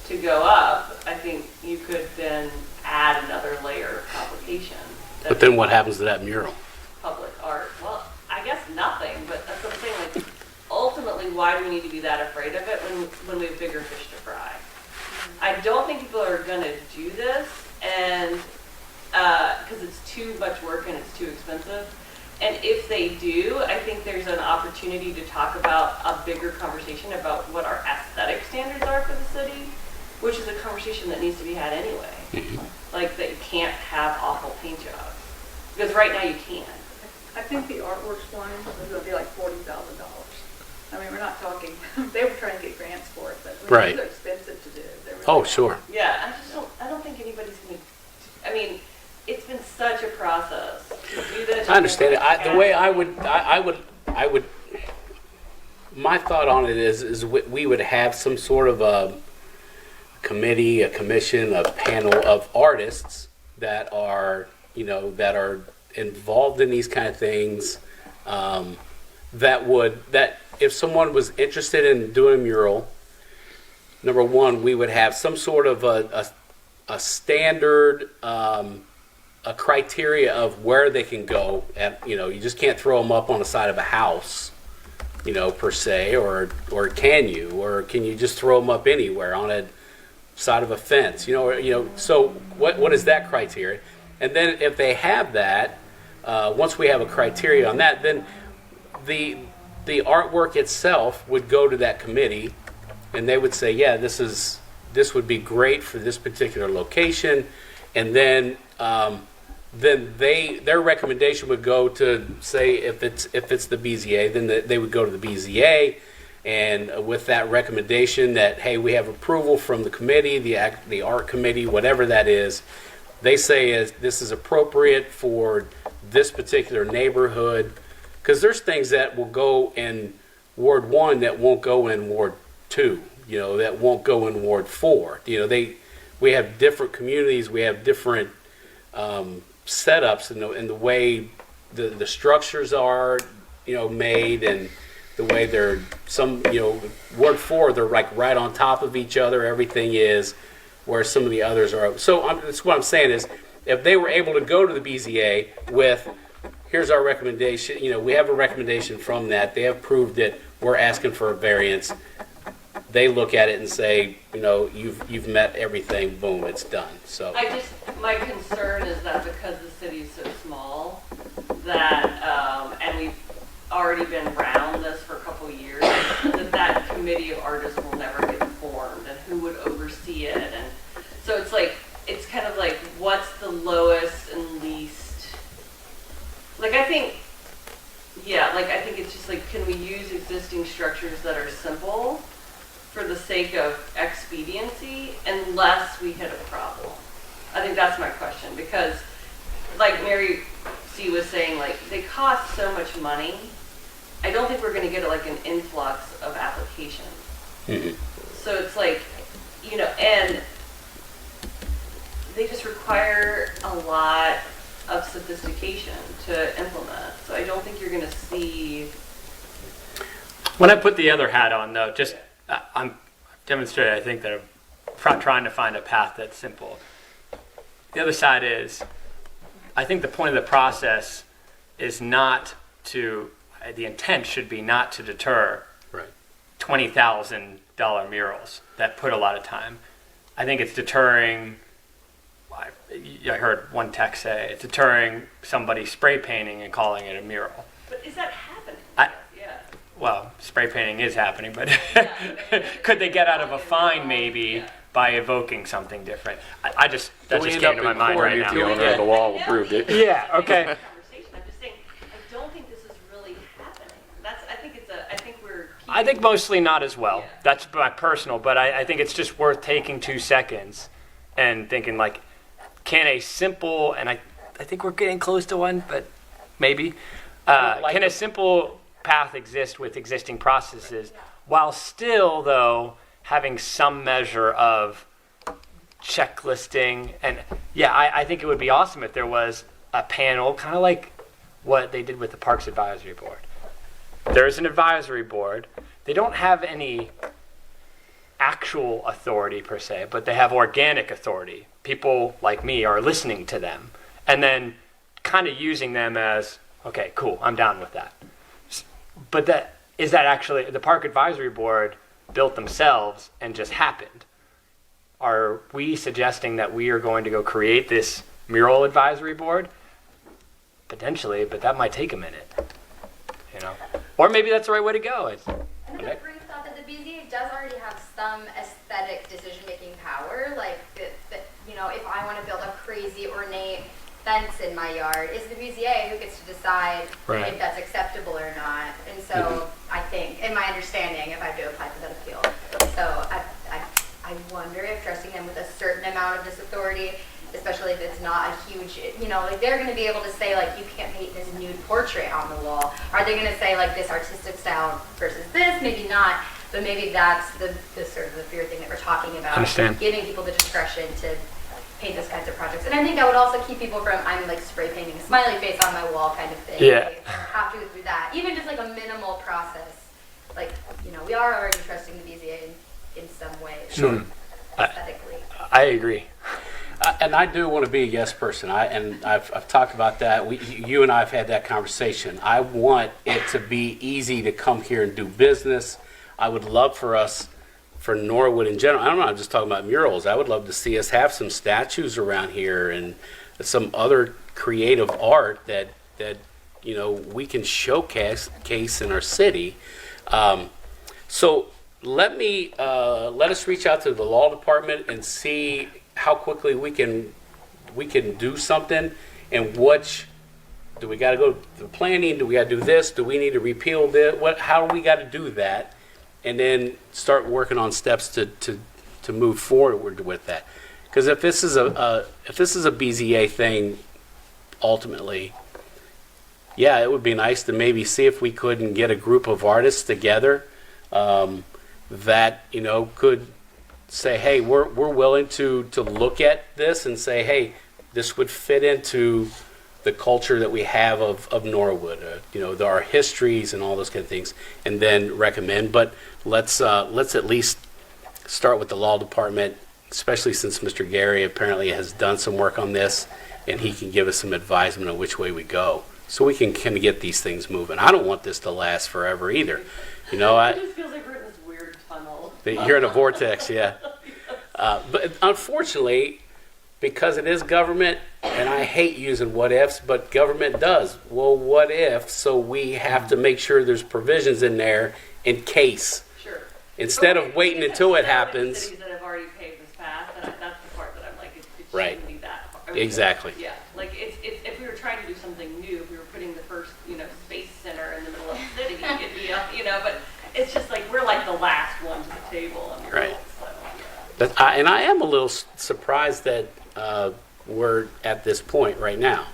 to go up, I think you could then add another layer of complication. But then what happens to that mural? Public art. Well, I guess nothing, but that's what I'm saying. Like, ultimately, why do we need to be that afraid of it when we have bigger fish to fry? I don't think people are going to do this, and because it's too much work and it's too expensive. And if they do, I think there's an opportunity to talk about a bigger conversation about what our aesthetic standards are for the city, which is a conversation that needs to be had anyway. Like, that you can't have awful paint jobs. Because right now you can. I think the artworks one is going to be like $40,000. I mean, we're not talking, they were trying to get grants for it, but Right. they're expensive to do. They're really Oh, sure. Yeah, I don't think anybody's going to, I mean, it's been such a process to do this. I understand it. The way I would, my thought on it is we would have some sort of a committee, a commission, a panel of artists that are, that are involved in these kind of things, that if someone was interested in doing a mural, number one, we would have some sort of a standard, a criteria of where they can go. And you just can't throw them up on the side of a house, per se, or can you, or can you just throw them up anywhere on a side of a fence, So what is that criteria? And then if they have that, once we have a criteria on that, then the artwork itself would go to that committee, and they would say, yeah, this would be great for this particular location, and then their recommendation would go to, say, if it's the BZA, then they would go to the BZA, and with that recommendation that, hey, we have approval from the committee, the art committee, whatever that is, they say this is appropriate for this particular neighborhood, because there's things that will go in Ward 1 that won't go in Ward 2, that won't go in Ward 4. We have different communities, we have different setups in the way the structures are, made, and the way they're Ward 4, they're like right on top of each other, everything is, where some of the others are. So that's what I'm saying is, if they were able to go to the BZA with, here's our recommendation, we have a recommendation from that, they have proved it, we're asking for a variance, they look at it and say, you've met everything, boom, it's done. So my concern is that because the city is so small, that, and we've already been around this for a couple of years, that committee of artists will never get formed, and who would oversee it, and so it's kind of like, what's the lowest and least, I think it's just can we use existing structures that are simple for the sake of expediency unless we hit a problem? I think that's my question, because like Mary C was saying, they cost so much money. I don't think we're going to get an influx of applications. Mm-hmm. So it's and they just require a lot of sophistication to implement. So I don't think you're going to see. When I put the other hat on, though, I'm demonstrating, I think, that I'm trying to find a path that's simple. The other side is, I think the point of the process is not to, the intent should be not to deter $20,000 murals that put a lot of time. I think it's deterring, I heard one text say, it's deterring somebody spray painting and calling it a mural. But is that happening? Well, spray painting is happening, but could they get out of a fine maybe by evoking something different? That just came to my mind right now. The owner of the wall approved it. Yeah, okay. I'm just saying, I don't think this is really happening. I think mostly not as well. Yeah. That's my personal, but I think it's just worth taking 2 seconds and thinking can a simple, and I think we're getting close to one, but maybe, can a simple path exist with existing processes while still, though, having some measure of checklisting? And I think it would be awesome if there was a panel, kind of like what they did with the Parks Advisory Board. There's an advisory board. They don't have any actual authority per se, but they have organic authority. People like me are listening to them and then kind of using them as, okay, cool, I'm down with that. But that actually the Park Advisory Board built themselves and just happened? Are we suggesting that we are going to go create this mural advisory board? Potentially, but that might take a minute. Or maybe that's the right way to go. Another brief thought that the BZA does already have some aesthetic decision-making power. If I want to build a crazy ornate fence in my yard, it's the BZA who gets to decide if that's acceptable or not. And so I think, in my understanding, if I do apply for that appeal, so I wonder if trusting them with a certain amount of this authority, especially if it's not a huge, they're going to be able to say, you can't paint this nude portrait on the wall. Are they going to say, this artistic style versus this? Maybe not, but maybe that's the sort of the fear thing that we're talking about. Understand. Giving people the discretion to paint those kinds of projects. And I think that would also keep people from, I'm spray painting a smiley face on my wall kind of thing. Yeah. They have to go through that. Even just a minimal process. We are already trusting the BZA in some way. Sure. Aesthetically. I agree. And I do want to be a yes person. I've talked about that. You and I have had that conversation. I want it to be easy to come here and do business. I would love for Norwood in general. I'm not just talking about murals. I would love to see us have some statues around here and some other creative art that we can showcase in our city. So let us reach out to the law department and see how quickly we can do something, and do we got to go to the planning? Do we got to do this? Do we need to repeal this? How do we got to do that? And then start working on steps to move forward with that. Because if this is a BZA thing, ultimately, yeah, it would be nice to maybe see if we couldn't get a group of artists together that could say, hey, we're willing to look at this and say, hey, this would fit into the culture that we have of Norwood, our histories and all those kind of things, and then recommend. But let's at least start with the law department, especially since Mr. Gary apparently has done some work on this, and he can give us some advisement on which way we go, so we can kind of get these things moving. I don't want this to last forever either. It just feels like we're in this weird tunnel. You're in a vortex, yeah. But unfortunately, because it is government, and I hate using what ifs, but government does. Well, what if? So we have to make sure there's provisions in there in case. Sure. Instead of waiting until it happens. Cities that have already paved this path, and that's the part that I'm like, it Right. shouldn't be that hard. Exactly. Yeah, like if we were trying to do something new, if we were putting the first, space center in the middle of the city, it'd be but it's just like we're like the last one to the table. On the Right. rules, so, But I am a little surprised that we're at this point right now,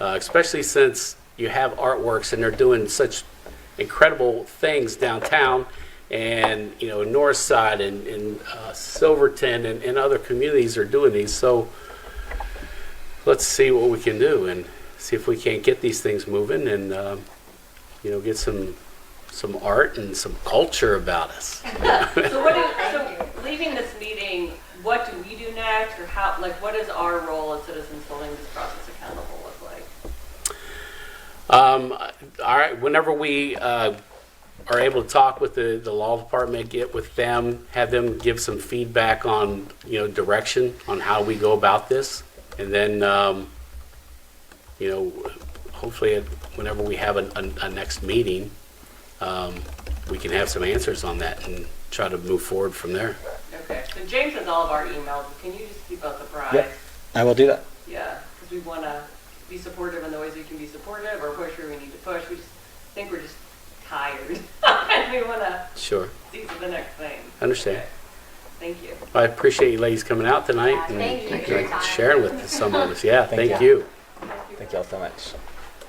especially since you have artworks and they're doing such incredible things downtown, and North Side and Silverton and other communities are doing these. So let's see what we can do and see if we can't get these things moving and get some art and some culture about us. So leaving this meeting, what do we do next, or how? Like, what is our role as citizens holding this process accountable look like? All right. Whenever we are able to talk with the law department, get with them, have them give some feedback on direction on how we go about this, and then hopefully whenever we have a next meeting, we can have some answers on that and try to move forward from there. Okay. So James has all of our emails. Can you just keep us apprised? Yep. I will do that. Yeah, because we want to be supportive in the ways we can be supportive, or push where we need to push. We just think we're just tired, and we want to Sure. see to the next thing. Understand. Okay. Thank you. I appreciate you ladies coming out tonight and Thank you for your time. sharing with us some of us. Yeah, Thank thank you. you. Thank you all so much.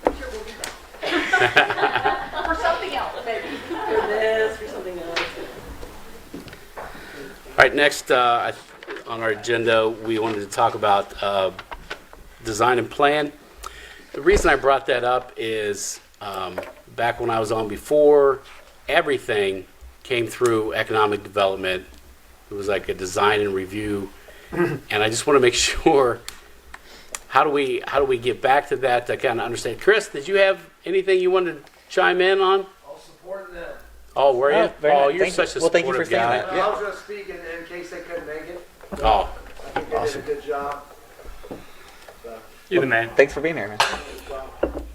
I'm sure we'll be back. For something else, maybe. For this, for something else. All right, next on our agenda, we wanted to talk about design and plan. The reason I brought that up is back when I was on before, everything came through economic development. It was like a design and review, and I just want to make sure, how do we get back to that to kind of understand? Chris, did you have anything you wanted to chime in on? I'll support them. Oh, were you? Oh, very nice. You're Thank such you. a Well, thank you supportive for saying guy. that. I was going to speak in case they couldn't make it. Oh, I think they Awesome. did a good job. You're the man. Thanks for being here, man.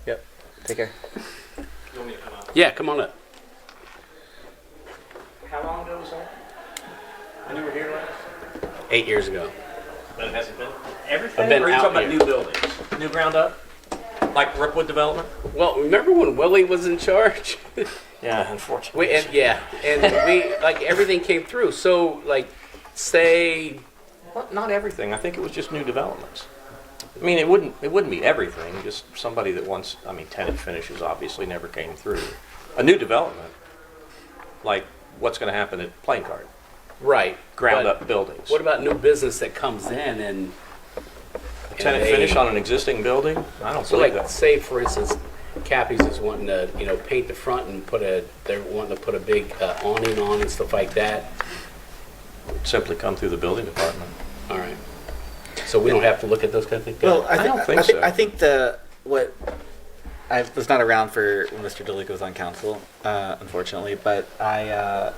Yep. Take care. You want me to come out? yeah, come on up. How long ago was that? When you were here last? 8 years ago. But it hasn't been? Everything? I've been Or are you out talking about here. new buildings? New ground up? Like Rookwood Development? Well, remember when Willie was in charge? Yeah, unfortunately. and we like everything came through. So like, say, Well, not everything. I think it was just new developments. I mean, it wouldn't be everything. Just somebody that wants. I mean, tenant finishes obviously never came through. A new development, like what's going to happen at Plain Card, right, ground but up buildings. What about new business that comes in and Tenant they- finish on an existing building? I don't so believe like that. say for instance, Cappy's is wanting to paint the front and they're wanting to put a big awning on and stuff like that. Simply come through the building department. All right. So we don't have to look at those kind of things. Well, I don't think so. I think I was not around for when Mr. DeLuca was on council, unfortunately, but I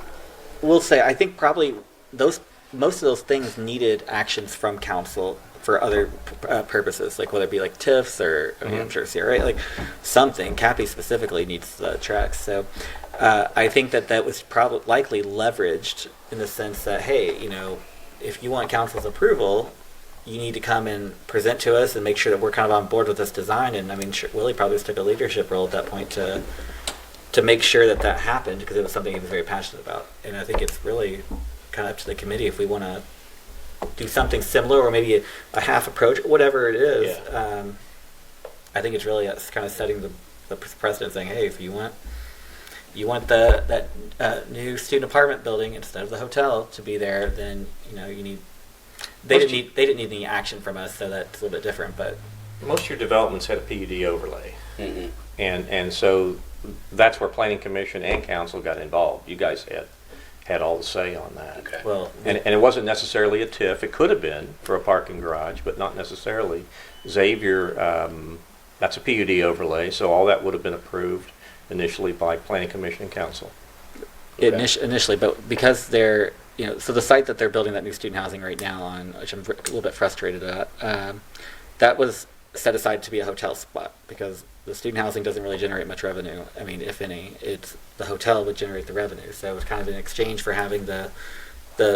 will say I think probably most of those things needed actions from council for other purposes, like whether it be like TIFs or I mean, I'm sure CRA, like something. Cappy specifically needs the tracks, so I think that was probably likely leveraged in the sense that, hey, you know, if you want council's approval, you need to come and present to us and make sure that we're kind of on board with this design. And I mean, sure, Willie probably took a leadership role at that point to make sure that that happened, because it was something he was very passionate about. And I think it's really kind of up to the committee if we want to do something similar, or maybe a half approach, whatever it is. Yeah. I think it's really kind of setting the precedent, saying, hey, if you want that new student apartment building instead of the hotel to be there, then you know you need. They didn't need any action from us, so that's a little bit different. But Most of your developments had a PUD overlay, and so that's where Planning Commission and Council got involved. You guys had all the say on that. Okay. well, And it wasn't necessarily a TIF. It could have been for a parking garage, but not necessarily. Xavier, that's a PUD overlay, so all that would have been approved initially by Planning Commission and Council. initially, but because they're, you know, so the site that they're building that new student housing right now on, which I'm a little bit frustrated at, that was set aside to be a hotel spot because the student housing doesn't really generate much revenue. I mean, if any, it's the hotel would generate the revenue. So it was kind of in exchange for having the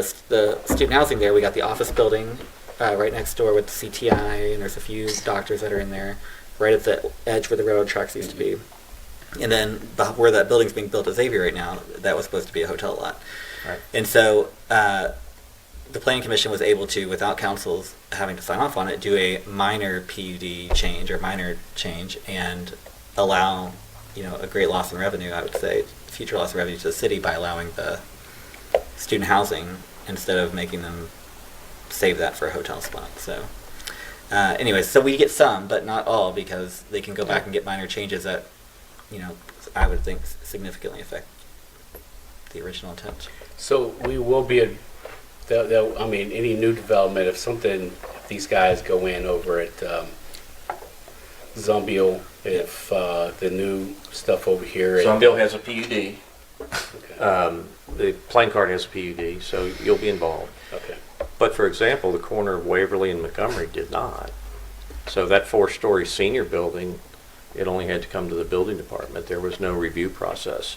student housing there. We got the office building right next door with the CTI, and there's a few doctors that are in there, right at the edge where the railroad tracks used to be. And then where that building's being built at Xavier right now, that was supposed to be a hotel lot. Right. And so the Planning Commission was able to, without councils having to sign off on it, do a minor PUD change or minor change and allow, you know, a great loss in revenue, I would say, future loss of revenue to the city by allowing the student housing instead of making them save that for a hotel spot. So anyways, so we get some, but not all, because they can go back and get minor changes that, you know, I would think significantly affect the original intent. So we will be, I mean, any new development, if these guys go in over at Zumbiel, if the new stuff over here. Zumbiel has a PUD. Okay. The Plain Card has a PUD, so you'll be involved. Okay. But for example, the corner of Waverly and Montgomery did not. So that 4-story senior building, it only had to come to the building department. There was no review process.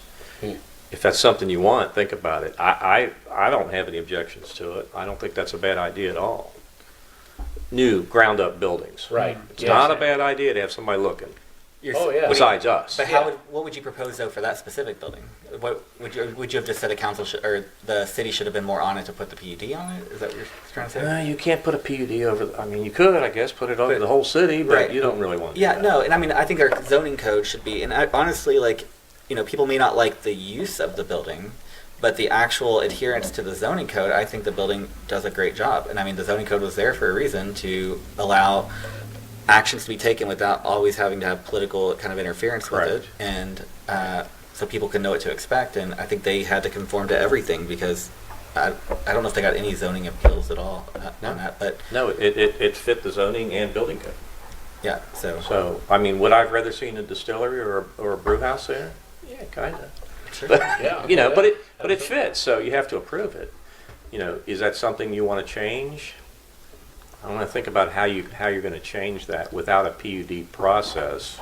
If that's something you want, think about it. I don't have any objections to it. I don't think that's a bad idea at all. New ground up buildings. Right. It's not a bad idea to have somebody looking Oh, yeah. besides us. But what would you propose though for that specific building? What would you have just said the council or the city should have been more on it to put the PUD on it? Is that what you're trying to say? You can't put a PUD over. I mean, you could, I guess, put it over the whole city, but Right. you don't really want to. Yeah, do that. no, and I mean I think our zoning code should be, and honestly, like, you know, people may not like the use of the building, but the actual adherence to the zoning code, I think the building does a great job. And I mean, the zoning code was there for a reason, to allow actions to be taken without always having to have political kind of interference with Correct. it, and so people can know what to expect. And I think they had to conform to everything, because I don't know if they got any zoning appeals at all on that, but No, it fit the zoning and building code. yeah, so So, I mean, would I have rather seen a distillery or a brew house there? Yeah, kind of. sure. Yeah. You know, Yeah. but it fits, so you have to approve it. You know, is that something you want to change? I want to think about how you're going to change that without a PUD process.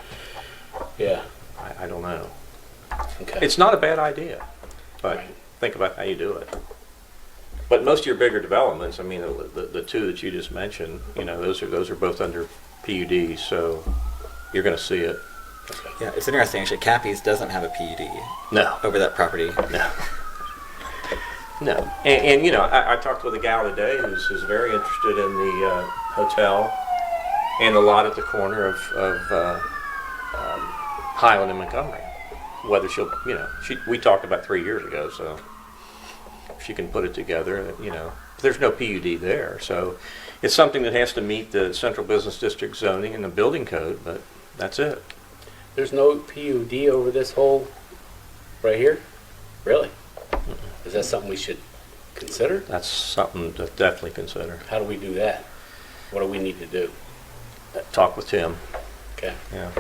Yeah. I don't know. Okay. It's not a bad idea, but Right. think about how you do it. But most of your bigger developments, I mean, the two that you just mentioned, you know, those are both under PUD, so you're going to see it. Yeah, it's interesting actually. Cappy's doesn't have a PUD No. over that property. No. No. And you know, I talked with a gal today who's very interested in the hotel and the lot at the corner of Highland and Montgomery. Whether she'll, you know, we talked about 3 years ago, so if she can put it together, you know. There's no PUD there, so it's something that has to meet the Central Business District zoning and the building code, but that's it. There's no PUD over this whole right here? Really? Is that something we should consider? That's something to definitely consider. How do we do that? What do we need to do? Talk with Tim. Okay. Yeah.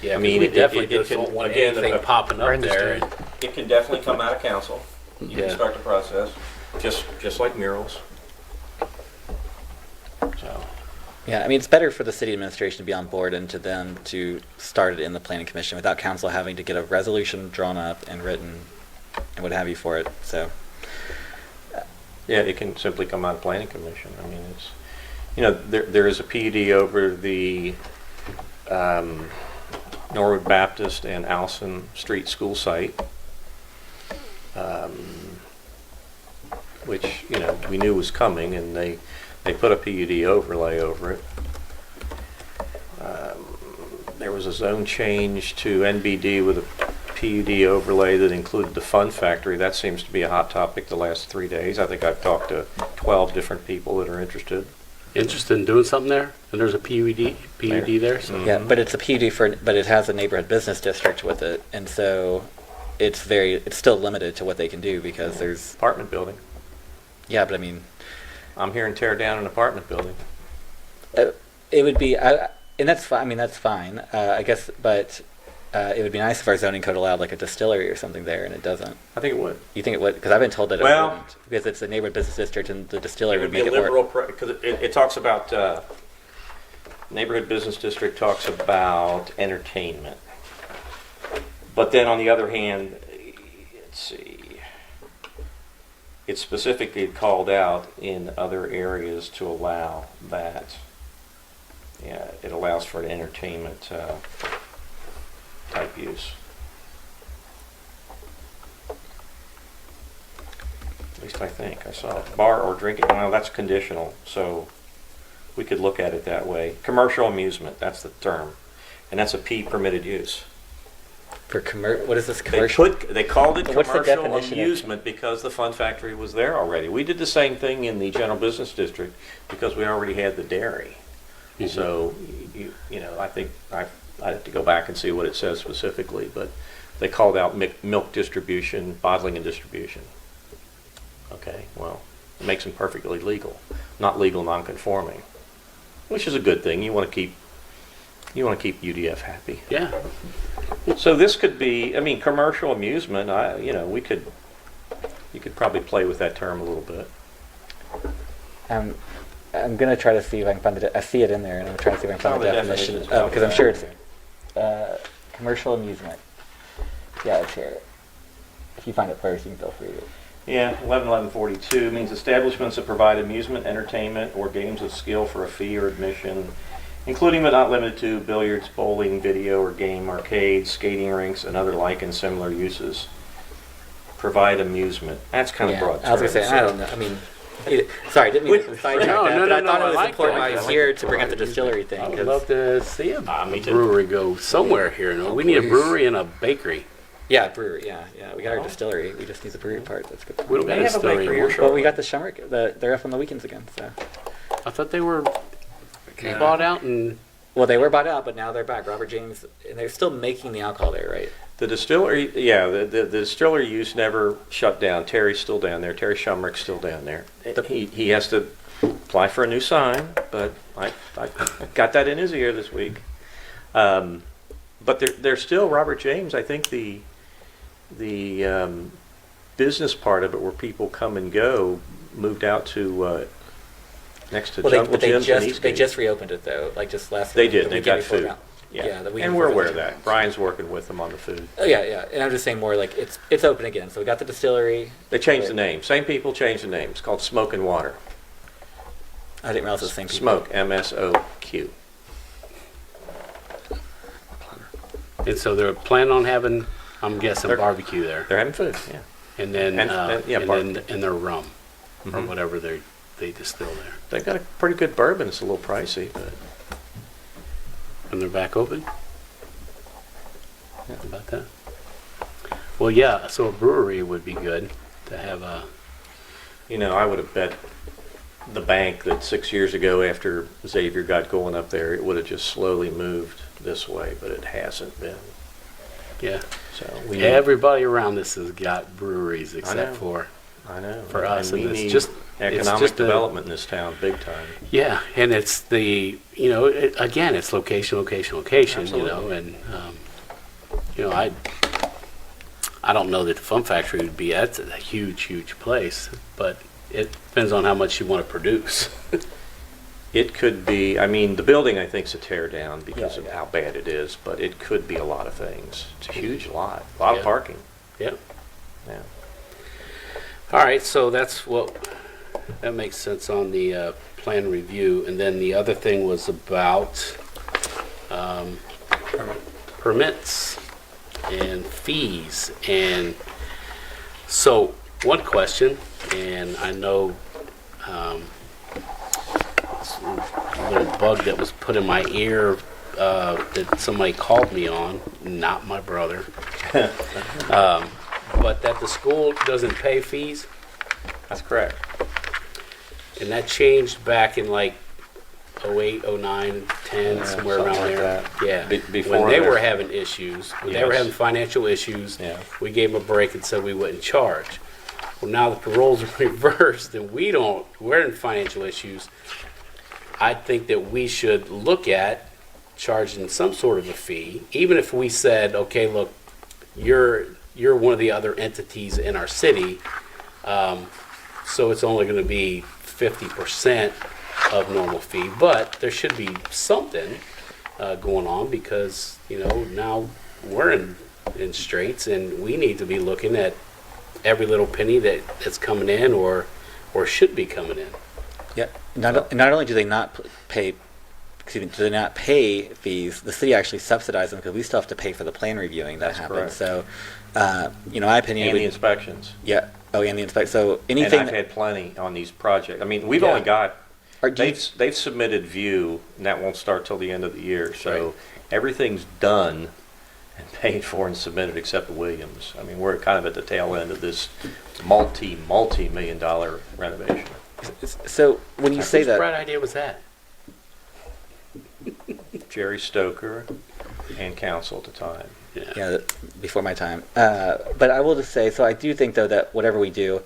Yeah, I mean, we it definitely can- just don't want again, anything popping up there. It can definitely come out of council. You Yeah. can start the process, just like murals. So, Yeah, I mean, it's better for the city administration to be on board and to them to start it in the planning commission without council having to get a resolution drawn up and written and what have you for it. So, yeah, it can simply come out of planning commission. I mean, it's, there is a PUD over the Norwood Baptist and Allison Street school site, which, we knew was coming, and they put a PUD overlay over it. There was a zone change to NBD with a PUD overlay that included the Fun Factory. That seems to be a hot topic the last 3 days. I think I've talked to 12 different people that are interested. Interested in doing something there? And there's a PUD there? So. yeah, but it's a PUD but it has a neighborhood business district with it. And so it's still limited to what they can do because there's, Apartment building. yeah, but I mean, I'm hearing tear down an apartment building. it would be, and that's fine. I mean, that's fine, I guess, but it would be nice if our zoning code allowed like a distillery or something there, and it doesn't. I think it would. You think it would? Because I've been told that Well, it wouldn't, because it's a neighborhood business district, and the distillery It would would be make a it liberal, work. because it talks about, neighborhood business district talks about entertainment. But then on the other hand, let's see, it's specifically called out in other areas to allow that. Yeah, it allows for an entertainment type use. At least I think. I saw it. Bar or drinking, well, that's conditional, so we could look at it that way. Commercial amusement, that's the term. And that's a P permitted use. For what is this commercial? They called it So what's the commercial definition of- amusement because the Fun Factory was there already. We did the same thing in the general business district because we already had the dairy. Mhm. So, I think I'd have to go back and see what it says specifically, but they called out milk distribution, bottling and distribution. Okay, well, it makes them perfectly legal, not legal non-conforming, which is a good thing. You want to keep UDF happy. Yeah. So this could be, I mean, commercial amusement. You could probably play with that term a little bit. I'm gonna try to see if I can find it. I see it in there, and I'm trying to see if I can find the definition definition's probably because I'm sure not it's commercial amusement. Yeah, it's here. If you find it first, you can feel free to. Yeah, 11.11.42 means establishments that provide amusement, entertainment, or games of skill for a fee or admission, including but not limited to billiards, bowling, video or game arcades, skating rinks, and other like and similar uses. Provide amusement. That's kind of broad. I was gonna say I don't know. I mean, sorry, didn't mean to sidetrack No, that, no, but no, I thought no, it was I like important that. while I was here to bring up the distillery thing. I would 'Cause- love to see a me too. brewery go somewhere here. No? We need a brewery and a bakery. yeah, brewery. Yeah. We got our distillery. We just need the brewery part. That's good. We don't got They a have a distillery bakery anymore. or Well, we got the Shumrick. They're up on the weekends again. So, I thought they were bought out and well, they were bought out, but now they're back. Robert James, and they're still making the alcohol there, right? The distillery, yeah, the distillery use never shut down. Terry's still down there. Terry Shumrick's still down there. He has to apply for a new sign, but I got that in his ear this week. But they're still, Robert James, I think the business part of it where people come and go moved out to next to Well, Jungle they Jim's and just Eastgate. reopened it though, like just last. They did. the They've weekend got before food. Mount- Yeah, the weekend and we're before aware of Mount- that. Brian's working with them on the food. Oh yeah, and I'm just saying more like it's open again. So we got the distillery. They changed the name. Same people changed the name. It's called Smoke and Water. I didn't realize it was the same people. Smoke, MSOQ. and so they're planning on having, I'm guessing, They're- barbecue there, They're having food, yeah. and then yeah, and their rum or Mhm. whatever they distill there. They got a pretty good bourbon. It's a little pricey, but And they're back open? How about that? Well, yeah, so a brewery would be good to have a, I would have bet the bank that 6 years ago after Xavier got going up there, it would have just slowly moved this way, but it hasn't been. yeah. So we Everybody around us has got breweries except know. for, I know. for us, And and we it's need just economic just a- development in this town, big time. yeah, and it's the, again, it's location, Absolutely. and, I don't know that the Fun Factory would be, that's a huge, huge place, but it depends on how much you want to produce. It could be, I mean, the building I think is a tear down because Yeah, of yeah. how bad it is, but it could be a lot of things. It's a huge lot, a lot Yeah. of parking. Yeah. Yeah. All right, so that makes sense on the plan review. And then the other thing was about permits and fees. And so one question, and I know this little bug that was put in my ear that somebody called me on, not my brother, but that the school doesn't pay fees. That's correct. And that changed back in like 08, 09, 10, Yeah, somewhere something around like there. that. Yeah. Before when they there. were having issues, when they were Yes. having financial issues, Yeah. we gave them a break and said we wouldn't charge. Well, now that the roles are reversed and we're in financial issues, I think that we should look at charging some sort of a fee, even if we said, okay, look, you're one of the other entities in our city, so it's only going to be 50% of normal fee, but there should be something going on because now we're in straits and we need to be looking at every little penny that's coming in or should be coming in. Yeah. Not only do they not pay, excuse me, do they not pay fees, the city actually subsidizes them because we still have to pay for the plan reviewing that happens. correct. So, my opinion. And the inspections. Yeah. Oh, and the inspect. So And anything. I've had plenty on these projects. I mean, we've Yeah. only got, do you- they've submitted view, and that won't start till the end of the year. So Right. everything's done and paid for and submitted except Williams. I mean, we're kind of at the tail end of this multi-million dollar renovation. So when you say Whose that, bright idea was that? Jerry Stoker and council at the time. yeah, before my time. But I will just say, so I do think though that whatever we do,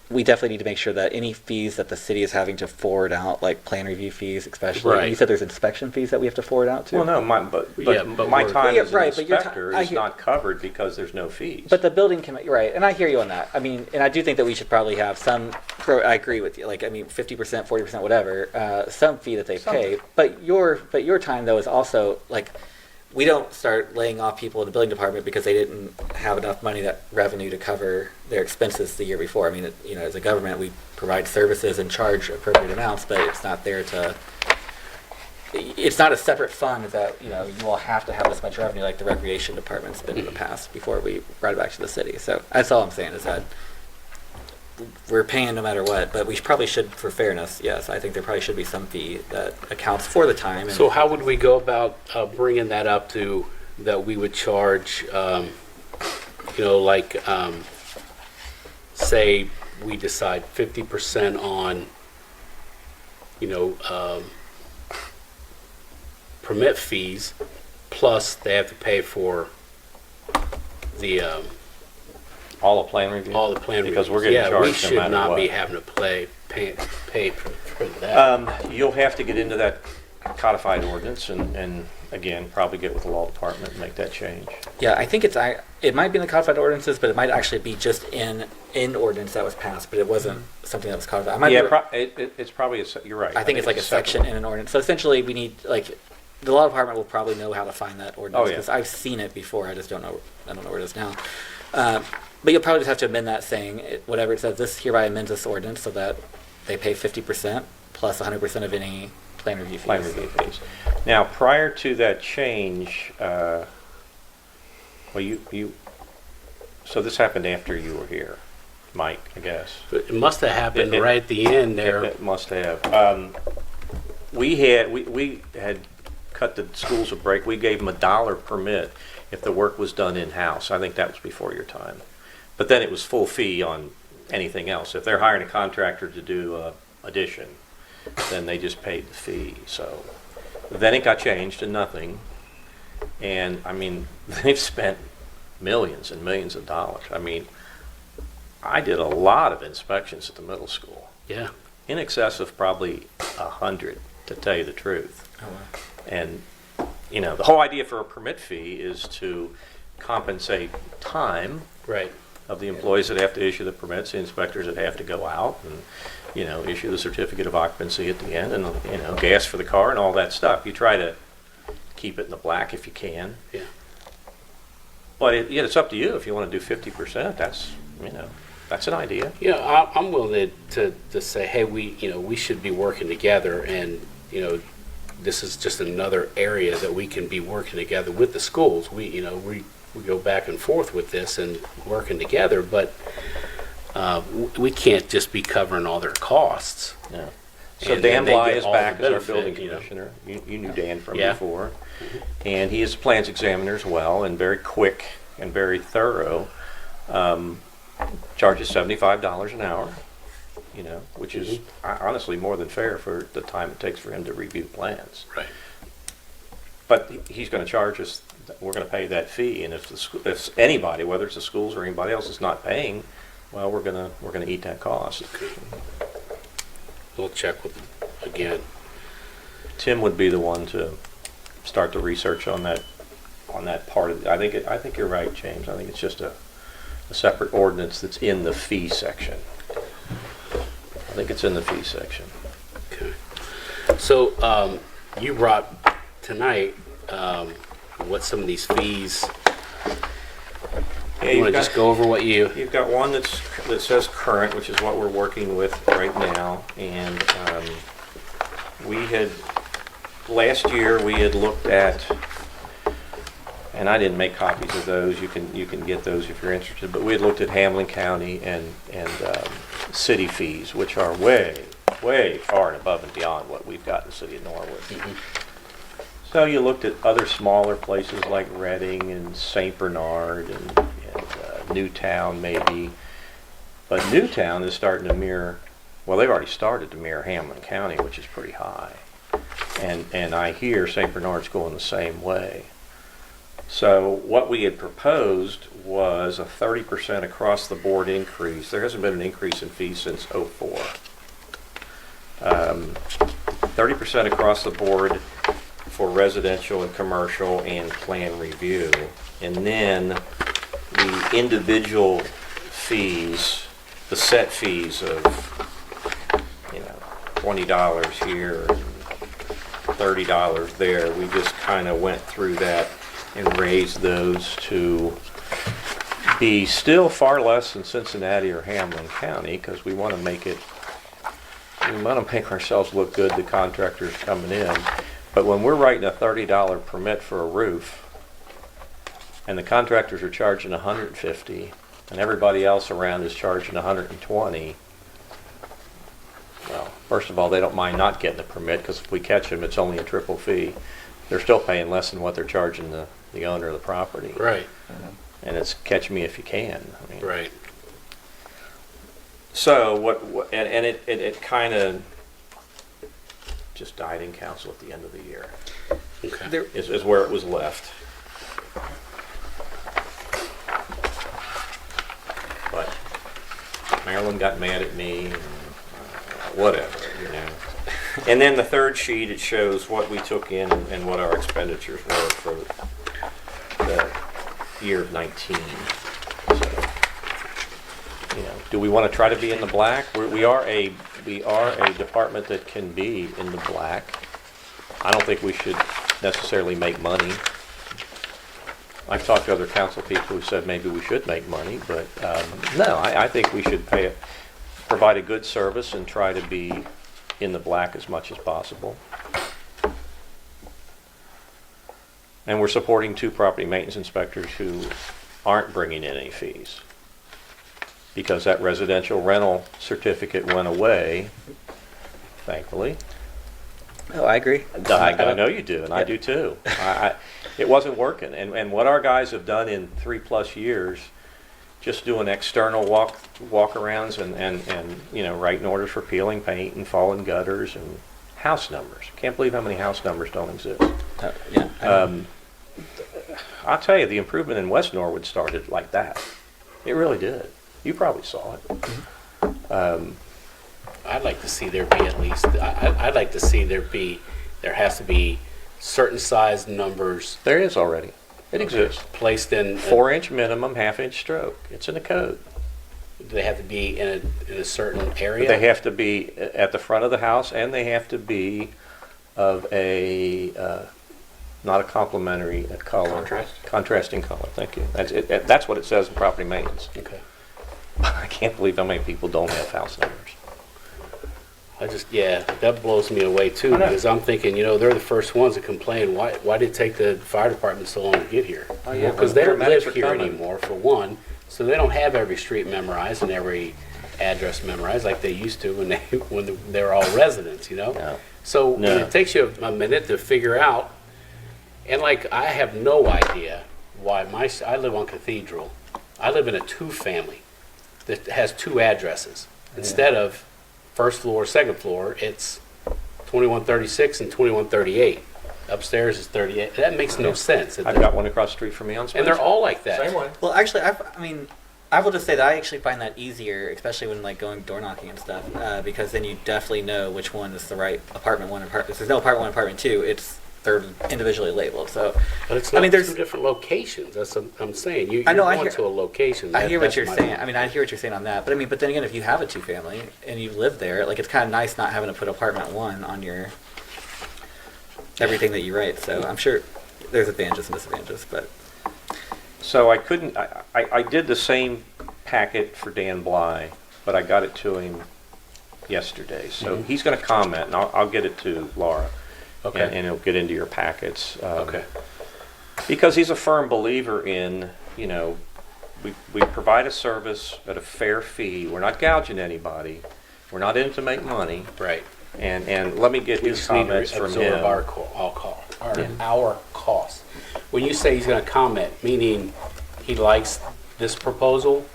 we definitely need to make sure that any fees that the city is having to forward out, like plan review fees, especially. Right. You said there's inspection fees that we have to forward out to. Well, no, but Yeah, but my we're- time Yeah, as an right, but your ti- inspector I is hear- not covered because there's no fees. But the building committee, right? And I hear you on that. I mean, and I do think that we should probably have some. I agree with you. Like, I mean, 50%, 40%, whatever, some fee that they pay. But your time though is also like, we don't start laying off people in the building department because they didn't have enough money, that revenue to cover their expenses the year before. I mean, as a government, we provide services and charge appropriate amounts, but it's not there to. It's not a separate fund that you all have to have this much revenue like the recreation department's been in the past before we brought it back to the city. So that's all I'm saying is that we're paying no matter what, but we probably should, for fairness, yes, I think there probably should be some fee that accounts for the time. And So how would we go about bringing that up to that we would charge, say we decide 50% on, permit fees, plus they have to pay for the all the plan review? all the plan Because we're reviews. getting Yeah, we charged no should matter not what. be having to pay for that. You'll have to get into that codified ordinance and again, probably get with the law department and make that change. yeah, I think it might be in the codified ordinances, but it might actually be just in ordinance that was passed, but it wasn't something that was codified. I might Yeah, be- it's probably, you're right. I think it's like a section in an ordinance. So essentially, we need the law department will probably know how to find that ordinance Oh, yeah. because I've seen it before. I just don't know. I don't know where it is now. But you'll probably just have to amend that saying whatever it says. This hereby amends this ordinance so that they pay 50% plus 100% of any plan review fees. Plan review fees. Now, prior to that change, so this happened after you were here, Mike, I guess. But it must have happened It- right at the end there. It must have. We had cut the schools a break. We gave them $1 permit if the work was done in-house. I think that was before your time. But then it was full fee on anything else. If they're hiring a contractor to do addition, then they just paid the fee. So then it got changed to nothing. And I mean, they've spent millions and millions of dollars. I mean, I did a lot of inspections at the middle school. Yeah. In excess of probably 100, to tell you the truth. Oh, wow. And, the whole idea for a permit fee is to compensate time Right. of the employees that have to issue the permits, the inspectors that have to go out and, issue the certificate of occupancy at the end, and, gas for the car and all that stuff. You try to keep it in the black if you can. Yeah. But it's up to you. If you want to do 50%, that's an idea. Yeah, I'm willing to say, hey, we should be working together, and this is just another area that we can be working together with the schools. We go back and forth with this and working together, but we can't just be covering all their costs. Yeah. So And Dan they Bly get is all back the as our benefit, building you know. commissioner. You knew Dan from Yeah. before. And he is a plans examiner as well, and very quick and very thorough. Charges $75 an hour, which is honestly more than fair for the time it takes for him to review plans. Right. But he's going to charge us, we're going to pay that fee, and if anybody, whether it's the schools or anybody else, is not paying, well, we're going to eat that cost. We'll check with them again. Tim would be the one to start the research on that part of it. I think you're right, James. I think it's just a separate ordinance that's in the fee section. I think it's in the fee section. Okay. So you brought tonight what some of these fees. Yeah, You want to just go over what you? You've got one that says current, which is what we're working with right now, and last year we had looked at, and I didn't make copies of those. You can get those if you're interested. But we had looked at Hamlin County and city fees, which are way far and above and beyond what we've got in the city of Norwood. So you looked at other smaller places like Reading and St. Bernard and Newtown maybe. But Newtown is starting to mirror, well, they've already started to mirror Hamlin County, which is pretty high. And I hear St. Bernard's going the same way. So what we had proposed was a 30% across the board increase. There hasn't been an increase in fees since '04. 30% across the board for residential and commercial and plan review. And then the individual fees, the set fees of $20 here and $30 there, we just kind of went through that and raised those to be still far less than Cincinnati or Hamlin County, because we want to make ourselves look good to contractors coming in. But when we're writing a $30 permit for a roof, and the contractors are charging $150, and everybody else around is charging $120, well, first of all, they don't mind not getting the permit, because if we catch them, it's only a triple fee. They're still paying less than what they're charging the owner of the property. Right. And it's catch me if you can. Right. So it kind of just died in council at the end of the year. Okay. Is where it was left. But Marilyn got mad at me, and whatever. And then the third sheet, it shows what we took in and what our expenditures were for the year of 19. So, do we want to try to be in the black? We are a department that can be in the black. I don't think we should necessarily make money. I've talked to other council people who said maybe we should make money, but no, I think we should provide a good service and try to be in the black as much as possible. And we're supporting 2 property maintenance inspectors who aren't bringing in any fees, because that residential rental certificate went away, thankfully. Oh, I agree. I know you do, and I do too. It wasn't working, and what our guys have done in 3+ years, just doing external walk-arounds and writing orders for peeling paint and falling gutters and house numbers. Can't believe how many house numbers don't exist. I'll tell you, the improvement in West Norwood started like that. It really did. You probably saw it. I'd like to see there be at least. I'd like to see there has to be certain size numbers. There is already. It exists. Placed in, 4-inch minimum, half-inch stroke. It's in the code. do they have to be in a certain area? They have to be at the front of the house, and they have to be of a, not a complementary color. Contrasting color, thank you. That's what it says in property maintenance. Okay. I can't believe how many people don't have house numbers. That blows me away too, I know. because I'm thinking, they're the first ones to complain. Why did it take the fire department so long to get here? yeah, Because they don't paramedics live are here coming. anymore, for one, so they don't have every street memorized and every address memorized like they used to when they were all residents, No. So No. it takes you a minute to figure out, and like I have no idea why I live on Cathedral. I live in a 2-family that has 2 addresses. Instead of first floor, second floor, it's 2136 and 2138. Upstairs is 38. That makes no sense. I've got one across the street from me on Spencer. And they're all like that. Same way. Well, actually, I will just say that I actually find that easier, especially when like going door knocking and stuff, because then you definitely know which one is the right apartment 1, apartment. If there's no apartment 1, apartment 2, they're individually labeled. So, But it's not there's 2 different locations. That's what I'm saying. You're I know, I going hear- to a location. I hear what That's you're my saying. point. I hear what you're saying on that. But then again, if you have a 2-family and you live there, like it's kind of nice not having to put apartment 1 on your everything that you write. So I'm sure there's advantages and disadvantages, but So I did the same packet for Dan Bly, but I got it to him yesterday. So he's going to comment, and I'll get it to Laura. Okay. And it'll get into your packets. Okay. Because he's a firm believer in, we provide a service at a fair fee. We're not gouging anybody. We're not in to make money. Right. And let me get We his just need to comments from absorb him. our cost. When you say he's going to comment, meaning he likes this proposal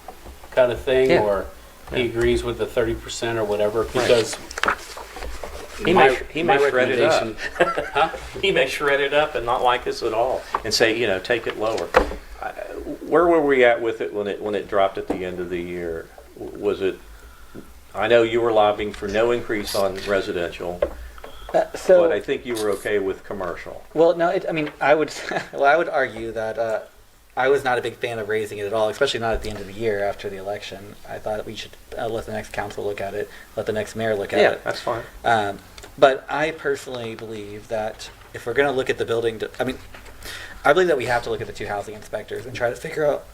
kind of thing, Yeah. or he agrees with the 30% or whatever, because He my may shred it up. recommendation- Huh? He may shred it up and not like us at all, and say, take it lower. Where were we at with it when it dropped at the end of the year? Was it? I know you were lobbying for no increase on residential, but I think you were okay with commercial. well, no, I would I would argue that I was not a big fan of raising it at all, especially not at the end of the year after the election. I thought we should let the next council look at it, let the next mayor look at Yeah, it. that's fine. But I personally believe that if we're going to look at the building, I believe that we have to look at the 2 housing inspectors and try to figure out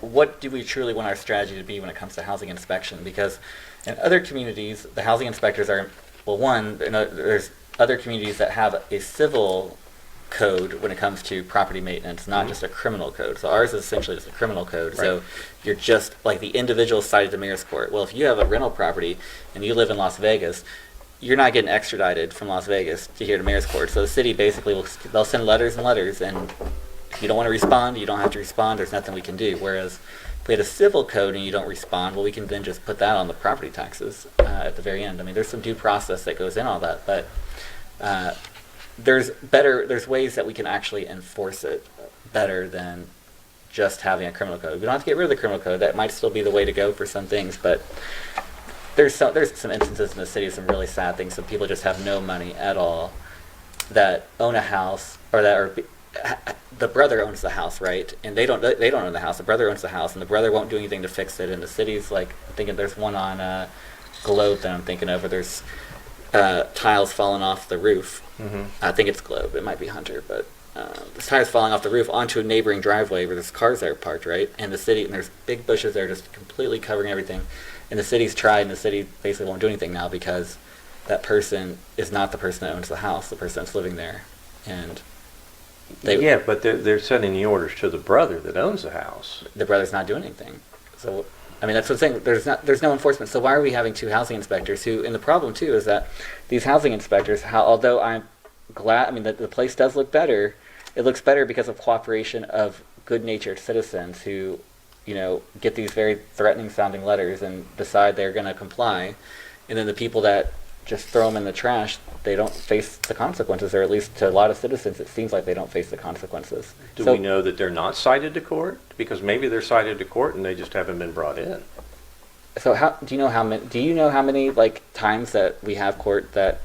what do we truly want our strategy to be when it comes to housing inspection. Because in other communities, the housing inspectors are, there's other communities that have a civil code when it comes to property maintenance, not just a criminal code. So ours is essentially just a criminal code. So Right. you're just like the individual cited to mayor's court. Well, if you have a rental property and you live in Las Vegas, you're not getting extradited from Las Vegas to here to mayor's court. So the city basically they'll send letters and letters, and if you don't want to respond, you don't have to respond. There's nothing we can do. Whereas if we had a civil code and you don't respond, well, we can then just put that on the property taxes at the very end. There's some due process that goes in all that, but there's ways that we can actually enforce it better than just having a criminal code. We don't have to get rid of the criminal code. That might still be the way to go for some things, but there's some instances in the city of some really sad things. Some people just have no money at all that own a house, or the brother owns the house, right? And they don't own the house. The brother owns the house, and the brother won't do anything to fix it. And the city's like, I'm thinking there's one on Globe that I'm thinking of, where there's tiles falling off the roof. I think it's Globe. It might be Hunter, but there's tires falling off the roof onto a neighboring driveway where there's cars that are parked, right? And there's big bushes there just completely covering everything. And the city's tried, and the city basically won't do anything now because that person is not the person that owns the house, the person that's living there. And But they're sending the orders to the brother that owns the house. the brother's not doing anything. So, that's what I'm saying. There's no enforcement. So why are we having 2 housing inspectors who, and the problem too is that these housing inspectors, although I'm glad, the place does look better, it looks better because of cooperation of good-natured citizens who, get these very threatening sounding letters and decide they're going to comply. And then the people that just throw them in the trash, they don't face the consequences, or at least to a lot of citizens, it seems like they don't face the consequences. Do we know that they're not cited to court? Because maybe they're cited to court and they just haven't been brought in. So do you know how many times that we have court that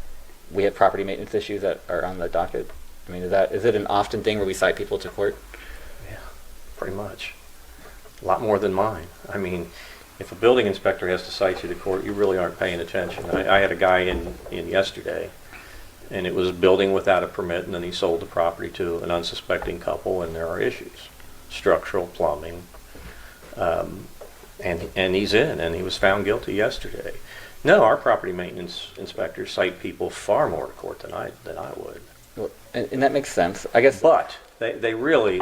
we have property maintenance issues that are on the docket? I mean, is it an often thing where we cite people to court? Yeah, pretty much. A lot more than mine. I mean, if a building inspector has to cite you to court, you really aren't paying attention. I had a guy in yesterday, and it was building without a permit, and then he sold the property to an unsuspecting couple, and there are issues. Structural, plumbing, and he's in, and he was found guilty yesterday. No, our property maintenance inspectors cite people far more to court than I would. Well, and that makes sense, I guess. But they're really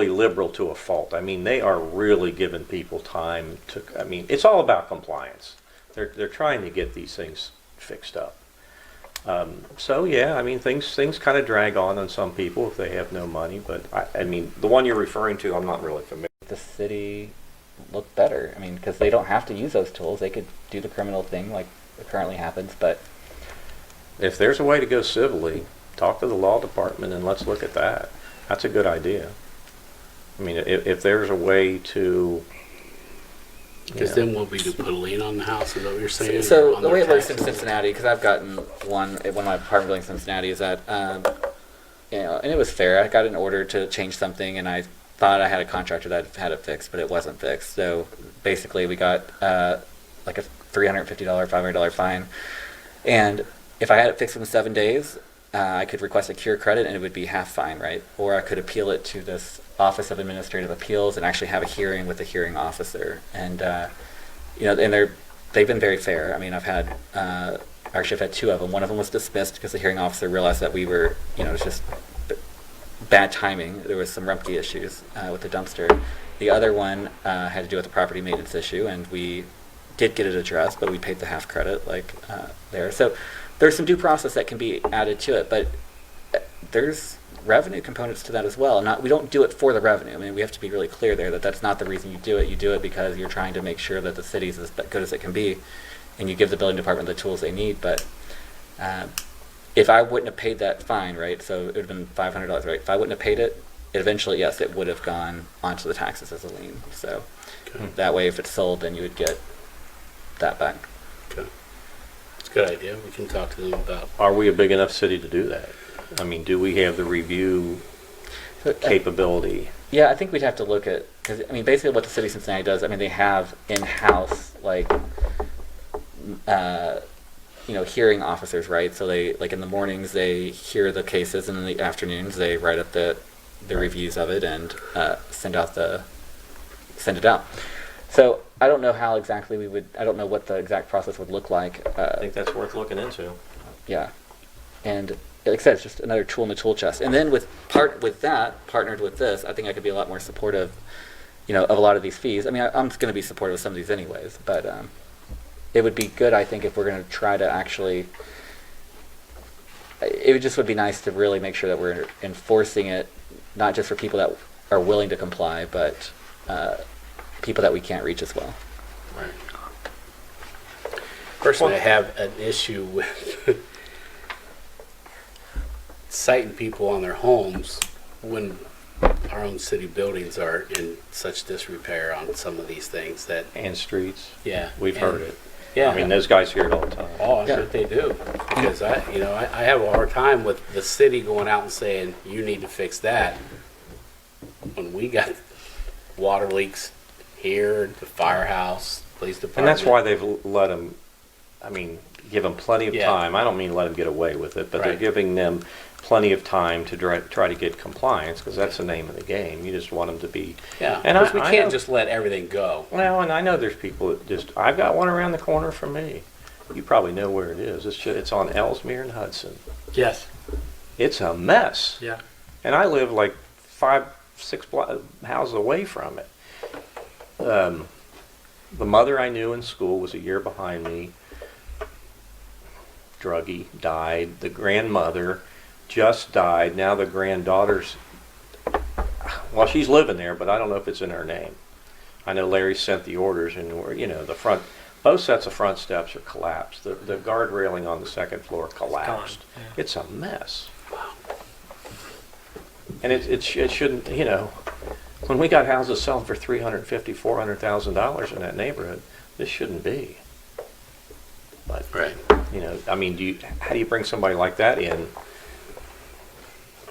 liberal to a fault. I mean, they are really giving people time to. I mean, it's all about compliance. They're trying to get these things fixed up. So yeah, I mean, things kind of drag on some people if they have no money. But I mean, the one you're referring to, I'm not really familiar. The city look better. I mean, because they don't have to use those tools. They could do the criminal thing like it currently happens. But If there's a way to go civilly, talk to the law department and let's look at that. That's a good idea. I mean, if there's a way to. Because then what we do, put a lien on the house, is that what you're saying? so On the their way it works in taxes? Cincinnati, because I've gotten one at one of my apartment buildings in Cincinnati, is that and it was fair. I got an order to change something, and I thought I had a contractor that had it fixed, but it wasn't fixed. So basically, we got like a $350, $500 fine, and if I had it fixed within 7 days, I could request a cure credit, and it would be half fine, right? Or I could appeal it to this Office of Administrative Appeals and actually have a hearing with the hearing officer. And and they've been very fair. I mean, I've had two of them. One of them was dismissed because the hearing officer realized that we were, it was just bad timing. There was some Rumpke issues with the dumpster. The other one had to do with the property maintenance issue, and we did get it addressed, but we paid the half credit there. So there's some due process that can be added to it, but there's revenue components to that as well. We don't do it for the revenue. I mean, we have to be really clear there that that's not the reason you do it. You do it because you're trying to make sure that the city's as good as it can be, and you give the building department the tools they need. But if I wouldn't have paid that fine, right, so it would have been $500, right? If I wouldn't have paid it, eventually, yes, it would have gone onto the taxes as a lien. So that way, if it's sold, then you would get that back. Okay. It's a good idea. We can talk to them about. Are we a big enough city to do that? I mean, do we have the review capability? Yeah, I think we'd have to look at, because I mean, basically what the city of Cincinnati does, I mean, they have in-house hearing officers, right? So they, in the mornings they hear the cases, and in the afternoons they write up the reviews of it and send it out. So I don't know how exactly I don't know what the exact process would look like. I think that's worth looking into. Yeah, and like I said, it's just another tool in the tool chest. And then partnered with this, I think I could be a lot more supportive, of a lot of these fees. I mean, I'm going to be supportive of some of these anyways, but it would be good, I think, if we're going to try to actually. Would be nice to really make sure that we're enforcing it, not just for people that are willing to comply, but people that we can't reach as well. Right. Personally, I have an issue with citing people on their homes when our own city buildings are in such disrepair on some of these things that. And streets. Yeah. We've heard it. Yeah. I mean, those guys hear it all the time. Oh, I'm sure they do. Because I have a hard time with the city going out and saying, you need to fix that. When we got water leaks here, the firehouse, police department. And that's why they've let them, give them plenty of Yeah. time. I don't mean let them get away with it, but they're Right. giving them plenty of time to try to get compliance, because that's the name of the game. You just want them to be. Yeah, And because we I can't know- just let everything go. Well, and I know there's people that I've got one around the corner from me. You probably know where it is. It's on Ellesmere and Hudson. Yes. It's a mess. Yeah. And I live like 5-6 houses away from it. The mother I knew in school was a year behind me. Druggie, died. The grandmother just died. Now the granddaughter's, well, she's living there, but I don't know if it's in her name. I know Larry sent the orders, and both sets of front steps are collapsed. The guard railing on the second floor collapsed. Yeah. It's a mess. And it shouldn't, when we got houses selling for $350,000, $400,000 in that neighborhood, this shouldn't be. But, Right. you know, I mean, how do you bring somebody like that in?